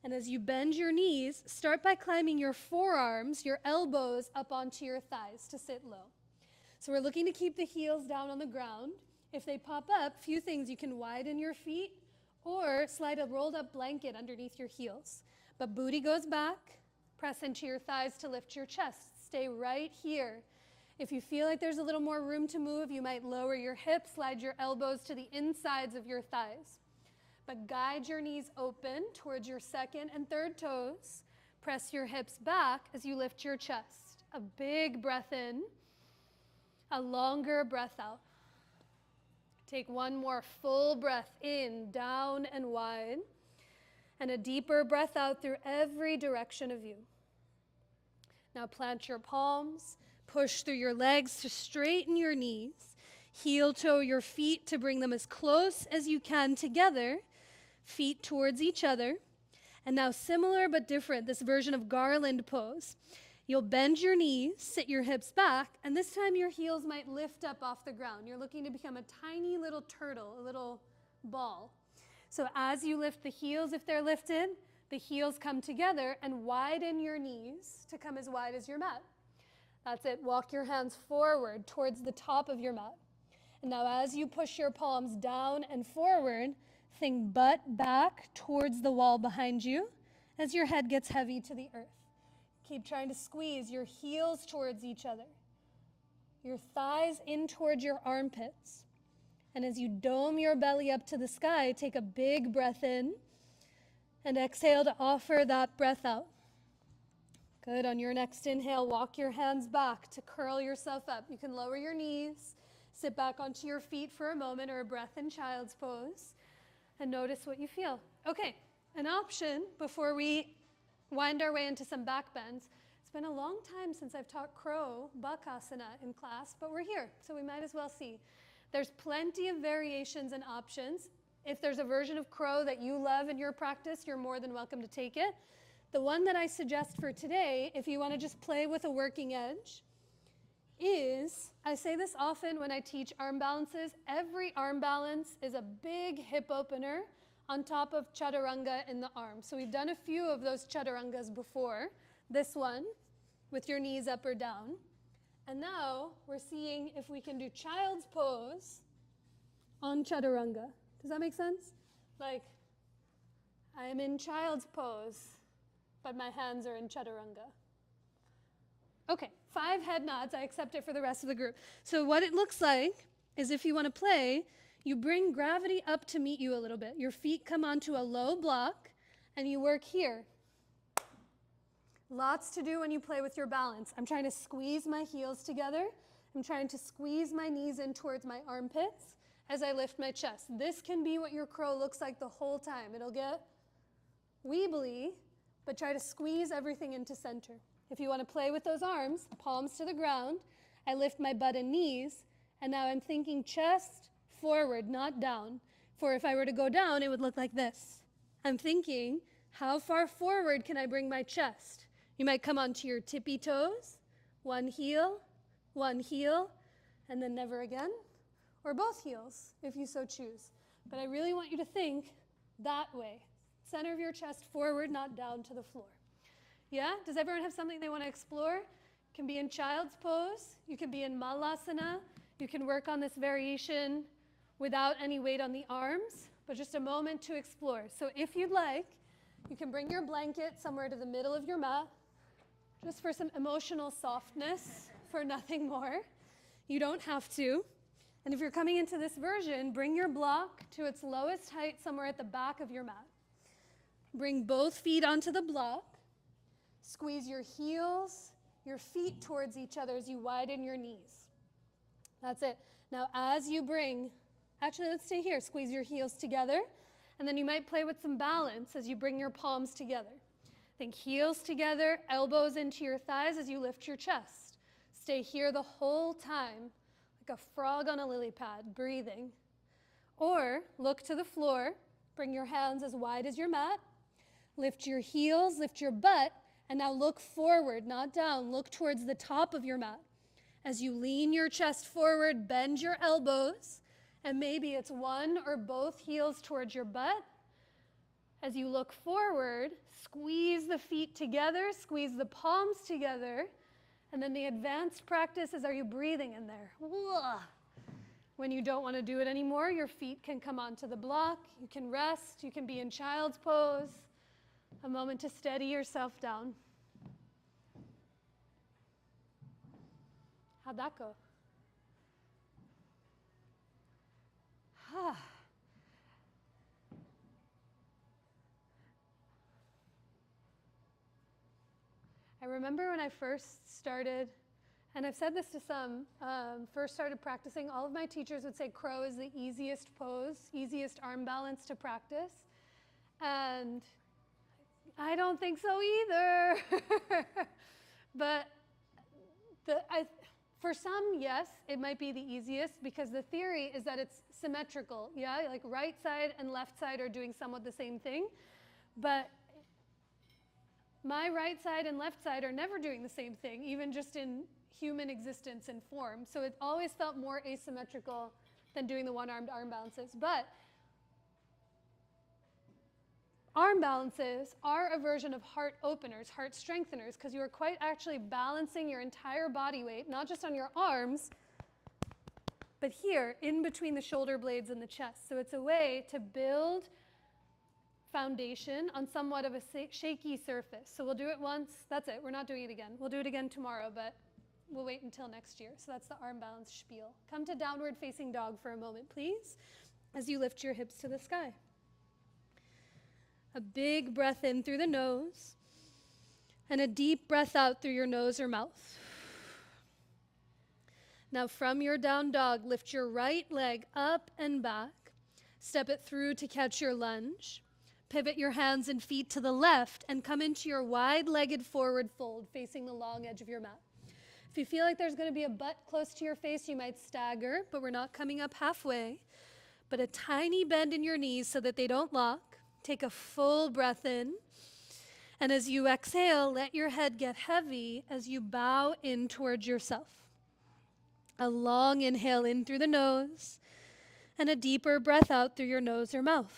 And as you bend your knees, start by climbing your forearms, your elbows up onto your thighs to sit low. So we're looking to keep the heels down on the ground. If they pop up, few things, you can widen your feet or slide a rolled up blanket underneath your heels. But booty goes back, press into your thighs to lift your chest. Stay right here. If you feel like there's a little more room to move, you might lower your hips, slide your elbows to the insides of your thighs. But guide your knees open towards your second and third toes. Press your hips back as you lift your chest. A big breath in, a longer breath out. Take one more full breath in, down and wide, and a deeper breath out through every direction of you. Now plant your palms, push through your legs to straighten your knees, heel toe your feet to bring them as close as you can together, feet towards each other. And now similar but different, this version of garland pose. You'll bend your knees, sit your hips back, and this time your heels might lift up off the ground. You're looking to become a tiny little turtle, a little ball. So as you lift the heels, if they're lifted, the heels come together and widen your knees to come as wide as your mat. That's it. Walk your hands forward towards the top of your mat. And now as you push your palms down and forward, think butt back towards the wall behind you as your head gets heavy to the earth. Keep trying to squeeze your heels towards each other, your thighs in towards your armpits. And as you dome your belly up to the sky, take a big breath in and exhale to offer that breath out. Good. On your next inhale, walk your hands back to curl yourself up. You can lower your knees, sit back onto your feet for a moment or a breath in child's pose, and notice what you feel. Okay, an option before we wind our way into some back bends. It's been a long time since I've taught crow bakasana in class, but we're here, so we might as well see. There's plenty of variations and options. If there's a version of crow that you love in your practice, you're more than welcome to take it. The one that I suggest for today, if you want to just play with a working edge, is, I say this often when I teach arm balances, every arm balance is a big hip opener on top of chaturanga in the arm. So we've done a few of those chaturangas before. This one, with your knees up or down. And now we're seeing if we can do child's pose on chaturanga. Does that make sense? Like, I am in child's pose, but my hands are in chaturanga. Okay, 5 head nods. I accept it for the rest of the group. So what it looks like is if you want to play, you bring gravity up to meet you a little bit. Your feet come onto a low block, and you work here. Lots to do when you play with your balance. I'm trying to squeeze my heels together. I'm trying to squeeze my knees in towards my armpits as I lift my chest. This can be what your crow looks like the whole time. It'll get weebly, but try to squeeze everything into center. If you want to play with those arms, palms to the ground, I lift my butt and knees, and now I'm thinking chest forward, not down. For if I were to go down, it would look like this. I'm thinking, how far forward can I bring my chest? You might come onto your tippy toes, one heel, and then never again, or both heels, if you so choose. But I really want you to think that way. Center of your chest forward, not down to the floor. Yeah? Does everyone have something they want to explore? You can be in child's pose. You can be in malasana. You can work on this variation without any weight on the arms, but just a moment to explore. So if you'd like, you can bring your blanket somewhere to the middle of your mat, just for some emotional softness, for nothing more. You don't have to. And if you're coming into this version, bring your block to its lowest height somewhere at the back of your mat. Bring both feet onto the block. Squeeze your heels, your feet towards each other as you widen your knees. That's it. Now as you bring, actually let's stay here. Squeeze your heels together. And then you might play with some balance as you bring your palms together. Think heels together, elbows into your thighs as you lift your chest. Stay here the whole time, like a frog on a lily pad, breathing. Or look to the floor, bring your hands as wide as your mat, lift your heels, lift your butt, and now look forward, not down. Look towards the top of your mat. As you lean your chest forward, bend your elbows, and maybe it's one or both heels towards your butt. As you look forward, squeeze the feet together, squeeze the palms together, and then the advanced practice is, are you breathing in there? Whoa. When you don't want to do it anymore, your feet can come onto the block, you can rest, you can be in child's pose. A moment to steady yourself down. How'd that go? I remember when I first started, and I've said this to some, first started practicing, all of my teachers would say crow is the easiest pose, easiest arm balance to practice. And I don't think so either. But for some, yes, it might be the easiest because the theory is that it's symmetrical, yeah? Like right side and left side are doing somewhat the same thing. But my right side and left side are never doing the same thing, even just in human existence and form. So it always felt more asymmetrical than doing the one-armed arm balances. But arm balances are a version of heart openers, heart strengtheners, because you are quite actually balancing your entire body weight, not just on your arms, but here, in between the shoulder blades and the chest. So it's a way to build foundation on somewhat of a shaky surface. So we'll do it once, that's it, we're not doing it again. We'll do it again tomorrow, but we'll wait until next year. So that's the arm balance spiel. Come to downward facing dog for a moment, please, as you lift your hips to the sky. A big breath in through the nose, and a deep breath out through your nose or mouth. Now from your down dog, lift your right leg up and back. Step it through to catch your lunge. Pivot your hands and feet to the left and come into your wide-legged forward fold facing the long edge of your mat. If you feel like there's going to be a butt close to your face, you might stagger, but we're not coming up halfway. But a tiny bend in your knees so that they don't lock. Take a full breath in. And as you exhale, let your head get heavy as you bow in towards yourself. A long inhale in through the nose and a deeper breath out through your nose or mouth.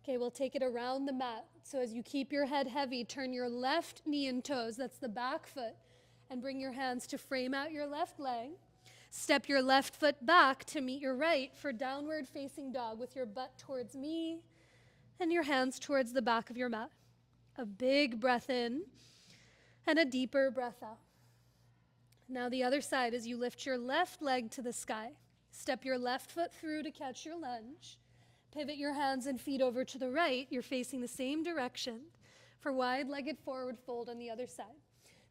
Okay, we'll take it around the mat. So as you keep your head heavy, turn your left knee and toes, that's the back foot, and bring your hands to frame out your left leg. Step your left foot back to meet your right for downward facing dog with your butt towards me and your hands towards the back of your mat. A big breath in and a deeper breath out. Now the other side, as you lift your left leg to the sky. Step your left foot through to catch your lunge. Pivot your hands and feet over to the right. You're facing the same direction for wide-legged forward fold on the other side.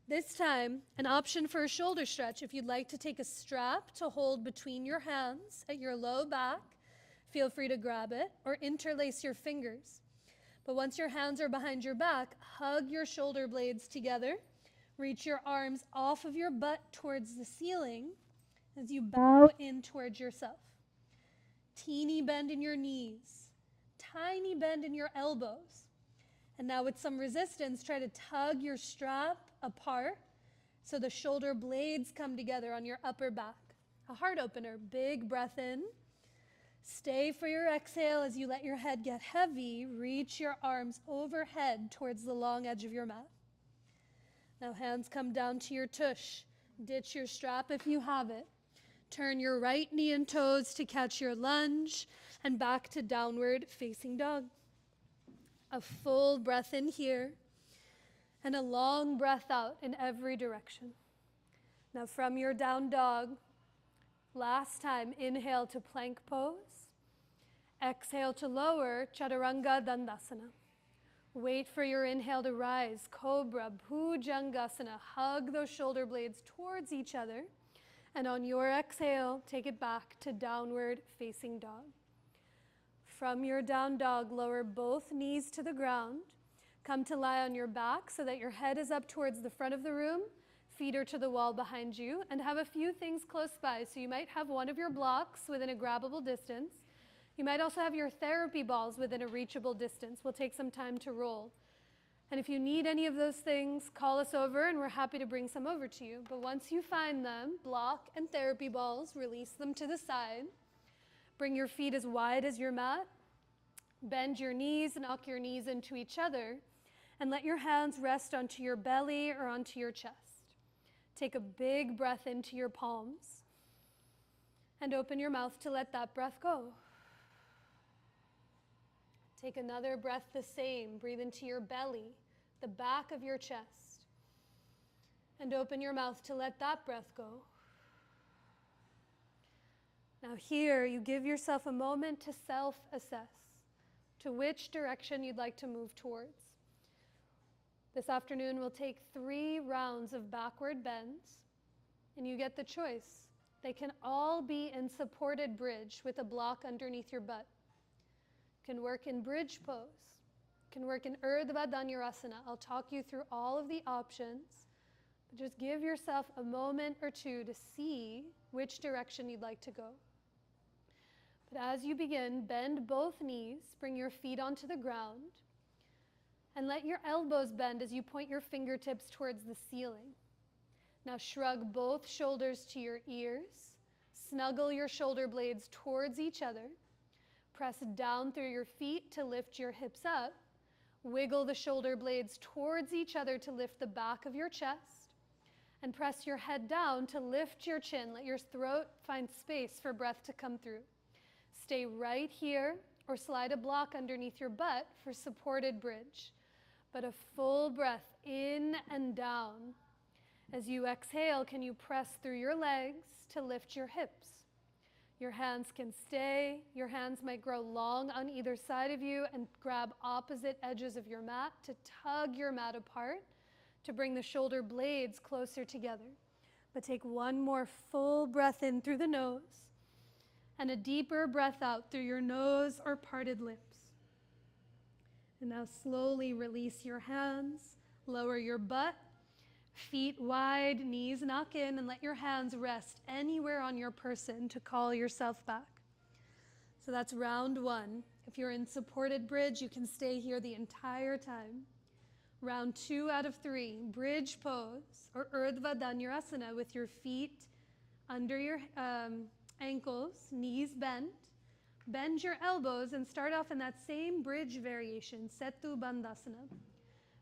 This time, an option for a shoulder stretch. If you'd like to take a strap to hold between your hands at your low back, feel free to grab it or interlace your fingers. But once your hands are behind your back, hug your shoulder blades together. Reach your arms off of your butt towards the ceiling as you bow in towards yourself. Teeny bend in your knees, tiny bend in your elbows. And now with some resistance, try to tug your strap apart so the shoulder blades come together on your upper back. A heart opener, big breath in. Stay for your exhale as you let your head get heavy. Reach your arms overhead towards the long edge of your mat. Now hands come down to your tush. Ditch your strap if you have it. Turn your right knee and toes to catch your lunge and back to downward facing dog. A full breath in here and a long breath out in every direction. Now from your down dog, last time, inhale to plank pose. Exhale to lower, Chaturanga Dandasana. Wait for your inhale to rise, Cobra, Bhujangasana. Hug those shoulder blades towards each other. And on your exhale, take it back to downward facing dog. from your down dog, lower both knees to the ground. Come to lie on your back so that your head is up towards the front of the room, feet are to the wall behind you, and have a few things close by. So you might have one of your blocks within a grabbable distance. You might also have your therapy balls within a reachable distance. We'll take some time to roll. And if you need any of those things, call us over and we're happy to bring some over to you. But once you find them, block and therapy balls, release them to the side. Bring your feet as wide as your mat. Bend your knees, knock your knees into each other, and let your hands rest onto your belly or onto your chest. Take a big breath into your palms and open your mouth to let that breath go. Take another breath the same. Breathe into your belly, the back of your chest, and open your mouth to let that breath go. Now here, you give yourself a moment to self-assess to which direction you'd like to move towards. This afternoon, we'll take 3 rounds of backward bends, and you get the choice. They can all be in supported bridge with a block underneath your butt. Can work in bridge pose, can work in Urdhva Dhanurasana. I'll talk you through all of the options, but just give yourself a moment or two to see which direction you'd like to go. But as you begin, bend both knees, bring your feet onto the ground, and let your elbows bend as you point your fingertips towards the ceiling. Now shrug both shoulders to your ears, snuggle your shoulder blades towards each other, press down through your feet to lift your hips up, wiggle the shoulder blades towards each other to lift the back of your chest, and press your head down to lift your chin. Let your throat find space for breath to come through. Stay right here or slide a block underneath your butt for supported bridge. But a full breath in and down. As you exhale, can you press through your legs to lift your hips? Your hands can stay. Your hands might grow long on either side of you and grab opposite edges of your mat to tug your mat apart to bring the shoulder blades closer together. But take one more full breath in through the nose and a deeper breath out through your nose or parted lips. And now slowly release your hands, lower your butt, feet wide, knees knock in, and let your hands rest anywhere on your person to call yourself back. So that's round 1. If you're in supported bridge, you can stay here the entire time. Round 2 out of 3, bridge pose or Urdhva Dhanurasana with your feet under your ankles, knees bent. Bend your elbows and start off in that same bridge variation, Setu Bandhasana.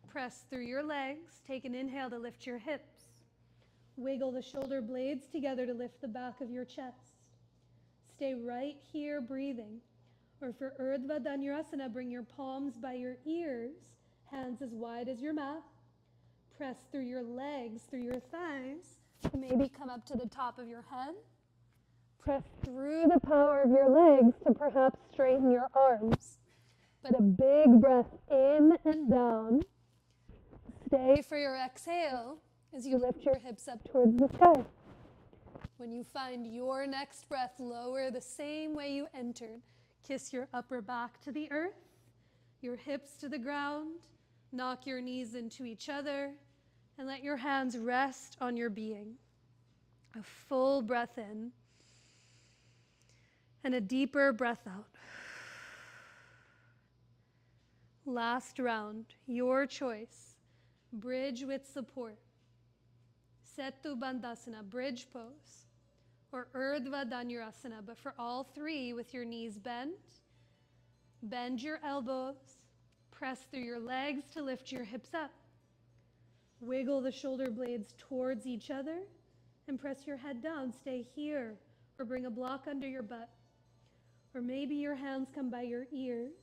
Press through your legs, take an inhale to lift your hips. Wiggle the shoulder blades together to lift the back of your chest. Stay right here breathing. Or for Urdhva Dhanurasana, bring your palms by your ears, hands as wide as your mat. Press through your legs, through your thighs, to maybe come up to the top of your head. Press through the power of your legs to perhaps straighten your arms. But a big breath in and down. Stay for your exhale as you lift your hips up towards the sky. When you find your next breath, lower the same way you entered. Kiss your upper back to the earth, your hips to the ground, knock your knees into each other, and let your hands rest on your being. A full breath in and a deeper breath out. Last round, your choice. Bridge with support. Setu Bandhasana, bridge pose, or Urdhva Dhanurasana, but for all 3 with your knees bent. Bend your elbows, press through your legs to lift your hips up. Wiggle the shoulder blades towards each other and press your head down. Stay here or bring a block under your butt. Or maybe your hands come by your ears.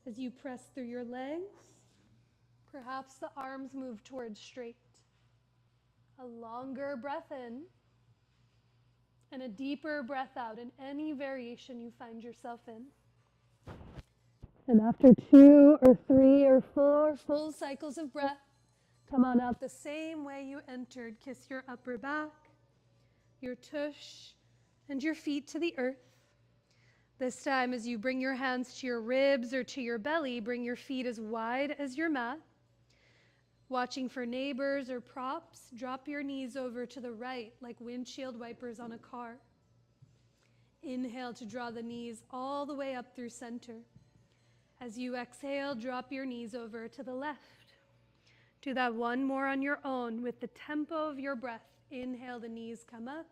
As you press through your legs, perhaps the arms move towards straight. A longer breath in and a deeper breath out in any variation you find yourself in. And after 2 or 3 or 4 full cycles of breath, come on out the same way you entered. Kiss your upper back, your tush, and your feet to the earth. This time, as you bring your hands to your ribs or to your belly, bring your feet as wide as your mat. Watching for neighbors or props, drop your knees over to the right like windshield wipers on a car. Inhale to draw the knees all the way up through center. As you exhale, drop your knees over to the left. Do that one more on your own with the tempo of your breath. Inhale, the knees come up.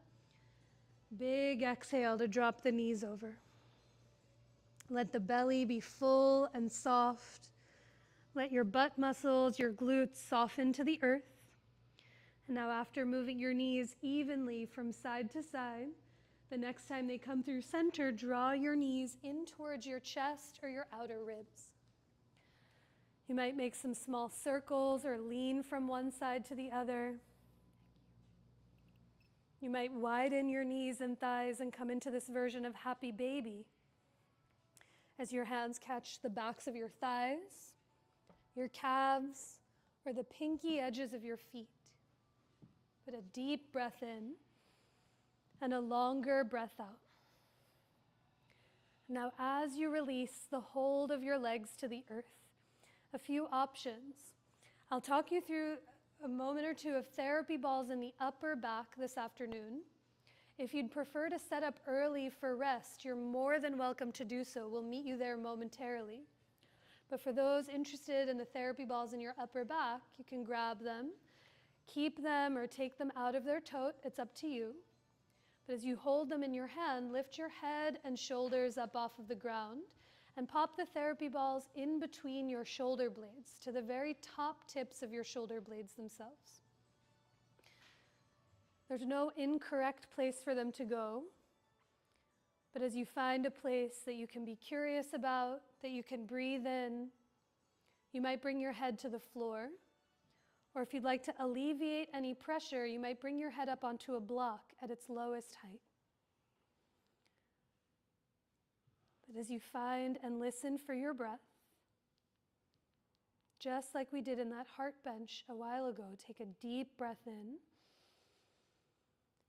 Big exhale to drop the knees over. Let the belly be full and soft. Let your butt muscles, your glutes soften to the earth. And now after moving your knees evenly from side to side, the next time they come through center, draw your knees in towards your chest or your outer ribs. You might make some small circles or lean from one side to the other. You might widen your knees and thighs and come into this version of happy baby as your hands catch the backs of your thighs, your calves, or the pinky edges of your feet. Put a deep breath in and a longer breath out. Now, as you release the hold of your legs to the earth, a few options. I'll talk you through a moment or two of therapy balls in the upper back this afternoon. If you'd prefer to set up early for rest, you're more than welcome to do so. We'll meet you there momentarily. But for those interested in the therapy balls in your upper back, you can grab them, keep them, or take them out of their tote. It's up to you. But as you hold them in your hand, lift your head and shoulders up off of the ground and pop the therapy balls in between your shoulder blades to the very top tips of your shoulder blades themselves. There's no incorrect place for them to go, but as you find a place that you can be curious about, that you can breathe in, you might bring your head to the floor, or if you'd like to alleviate any pressure, you might bring your head up onto a block at its lowest height. But as you find and listen for your breath, just like we did in that heart bench a while ago, take a deep breath in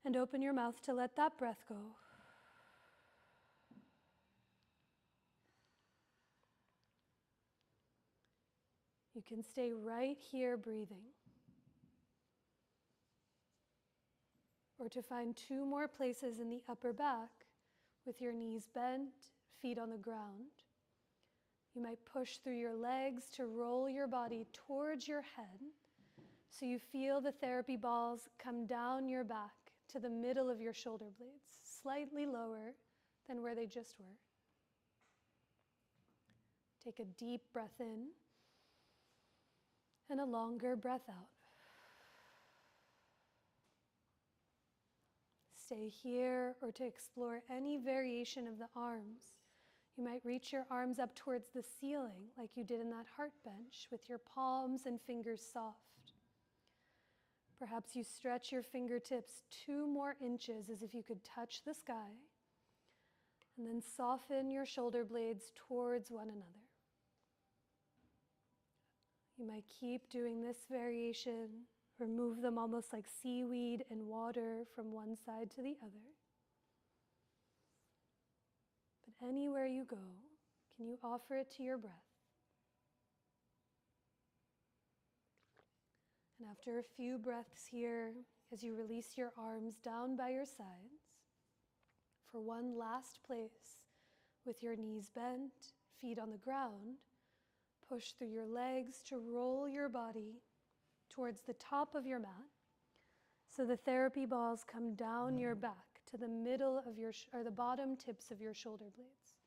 and open your mouth to let that breath go. You can stay right here breathing. Or to find two more places in the upper back with your knees bent, feet on the ground. You might push through your legs to roll your body towards your head so you feel the therapy balls come down your back to the middle of your shoulder blades, slightly lower than where they just were. Take a deep breath in and a longer breath out. Stay here or to explore any variation of the arms. You might reach your arms up towards the ceiling like you did in that heart bench with your palms and fingers soft. Perhaps you stretch your fingertips 2 more inches as if you could touch the sky, and then soften your shoulder blades towards one another. You might keep doing this variation, or move them almost like seaweed in water from one side to the other. But anywhere you go, can you offer it to your breath? And after a few breaths here, as you release your arms down by your sides, for one last place, with your knees bent, feet on the ground, push through your legs to roll your body towards the top of your mat, so the therapy balls come down your back to the middle of your, or the bottom tips of your shoulder blades.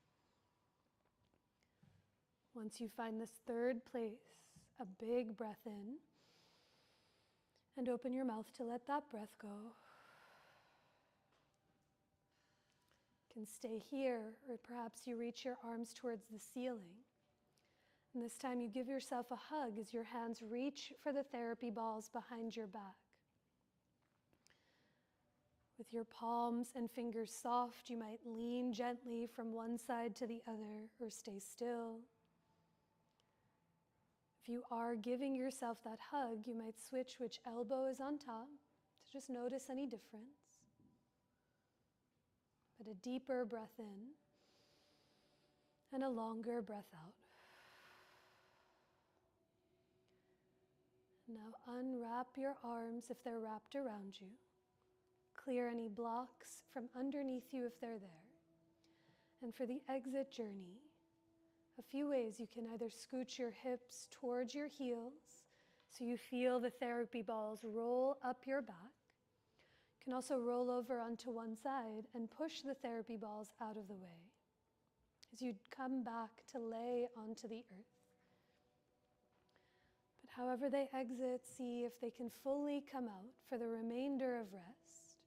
Once you find this third place, a big breath in, and open your mouth to let that breath go. You can stay here, or perhaps you reach your arms towards the ceiling. And this time you give yourself a hug as your hands reach for the therapy balls behind your back. With your palms and fingers soft, you might lean gently from one side to the other or stay still. If you are giving yourself that hug, you might switch which elbow is on top to just notice any difference. But a deeper breath in And a longer breath out. Now unwrap your arms if they're wrapped around you. Clear any blocks from underneath you if they're there. And for the exit journey, a few ways you can either scooch your hips towards your heels so you feel the therapy balls roll up your back. You can also roll over onto one side and push the therapy balls out of the way as you come back to lay onto the earth. But however they exit, see if they can fully come out for the remainder of rest.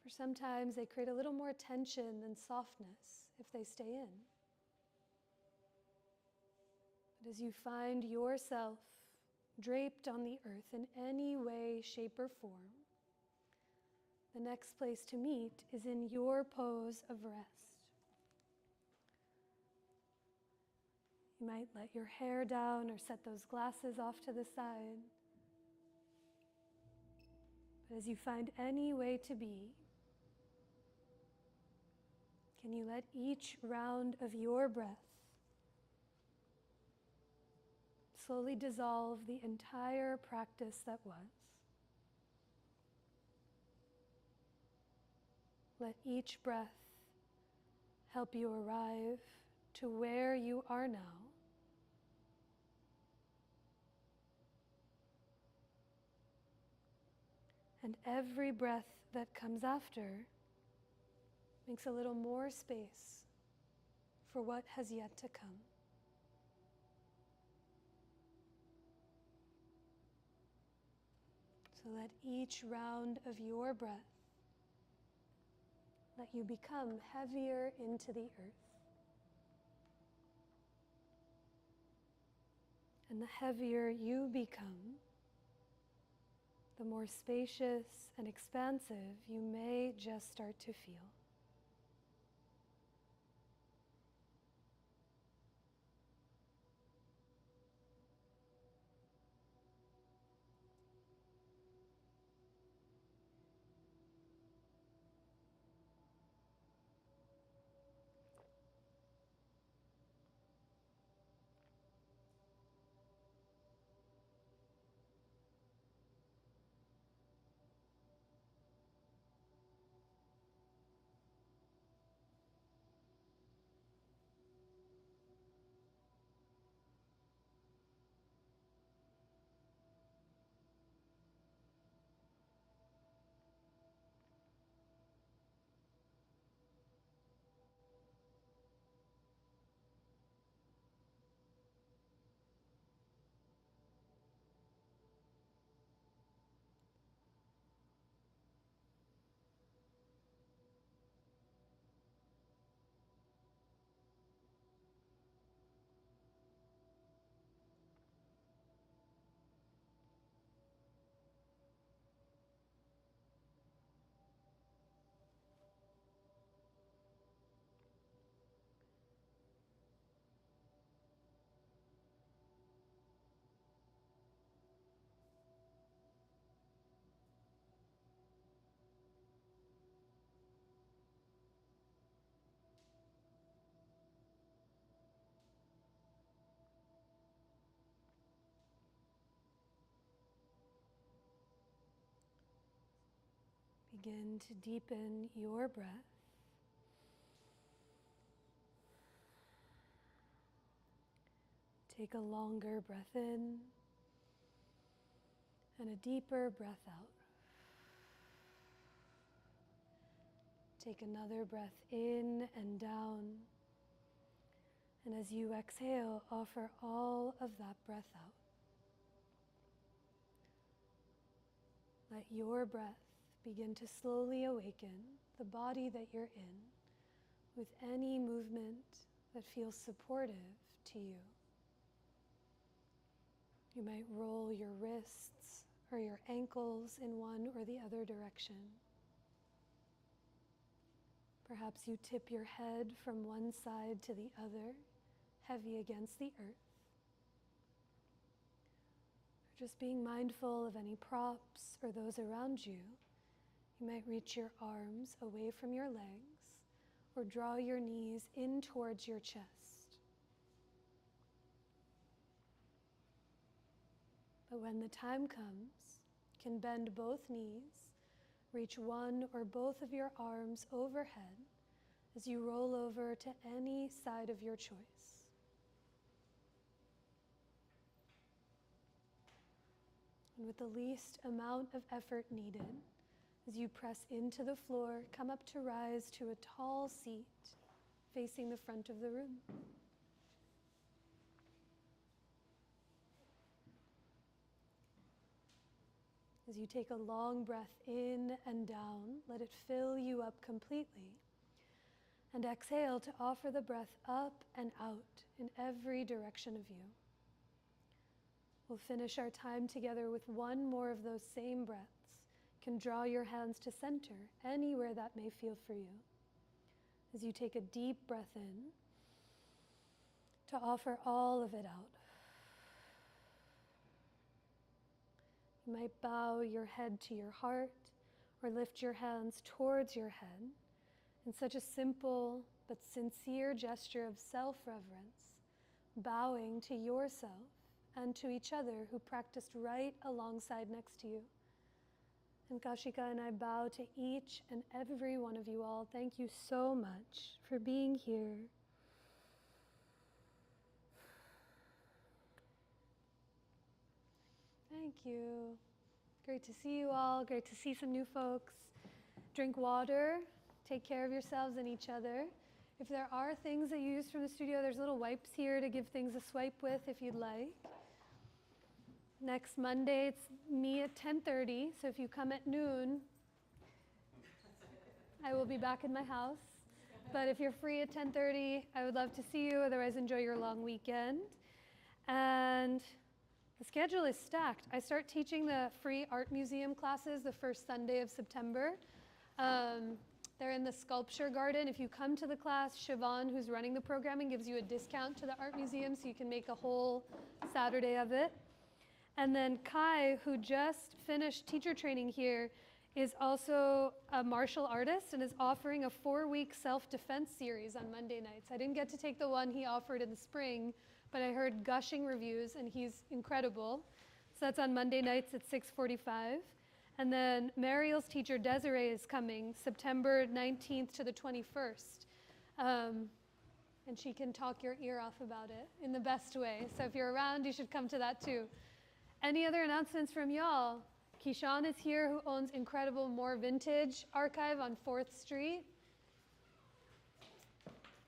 For sometimes they create a little more tension than softness if they stay in. But as you find yourself draped on the earth in any way, shape, or form, the next place to meet is in your pose of rest. You might let your hair down or set those glasses off to the side. But as you find any way to be, can you let each round of your breath slowly dissolve the entire practice that was? Let each breath help you arrive to where you are now. And every breath that comes after makes a little more space for what has yet to come. So let each round of your breath let you become heavier into the earth. And the heavier you become, the more spacious and expansive you may just start to feel. Begin to deepen your breath. Take a longer breath in and a deeper breath out. Take another breath in and down. And as you exhale, offer all of that breath out. Let your breath begin to slowly awaken the body that you're in with any movement that feels supportive to you. You might roll your wrists or your ankles in one or the other direction. Perhaps you tip your head from one side to the other, heavy against the earth. Or just being mindful of any props or those around you. You might reach your arms away from your legs or draw your knees in towards your chest. But when the time comes, you can bend both knees, reach one or both of your arms overhead as you roll over to any side of your choice. And with the least amount of effort needed, as you press into the floor, come up to rise to a tall seat facing the front of the room. As you take a long breath in and down, let it fill you up completely. And exhale to offer the breath up and out in every direction of you. We'll finish our time together with one more of those same breaths. You can draw your hands to center, anywhere that may feel for you. As you take a deep breath in, to offer all of it out. You might bow your head to your heart or lift your hands towards your head in such a simple but sincere gesture of self-reverence, bowing to yourself and to each other who practiced right alongside next to you. And Kashika and I bow to each and every one of you all. Thank you so much for being here. Thank you. Great to see you all. Great to see some new folks. Drink water. Take care of yourselves and each other. If there are things that you use from the studio, there's little wipes here to give things a swipe with if you'd like. Next Monday, it's me at 10:30, so if you come at noon, I will be back in my house. But if you're free at 10:30, I would love to see you. Otherwise, enjoy your long weekend. And the schedule is stacked. I start teaching the free art museum classes the first Sunday of September. They're in the sculpture garden. If you come to the class, Siobhan, who's running the programming, gives you a discount to the art museum, so you can make a whole Saturday of it. And then Kai, who just finished teacher training here, is also a martial artist and is offering a 4-week self-defense series on Monday nights. I didn't get to take the one he offered in the spring, but I heard gushing reviews, and he's incredible. So that's on Monday nights at 6:45. And then Mariel's teacher, Desiree, is coming September 19th to the 21st. And she can talk your ear off about it in the best way. So if you're around, you should come to that too. Any other announcements from y'all? Keyshawn is here, who owns incredible More Vintage Archive on 4th Street.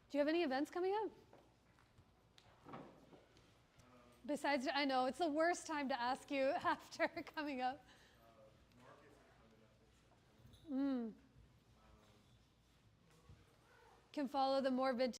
Do you have any events coming up? Besides, I know, it's the worst time to ask you after coming up. Can follow the More Vintage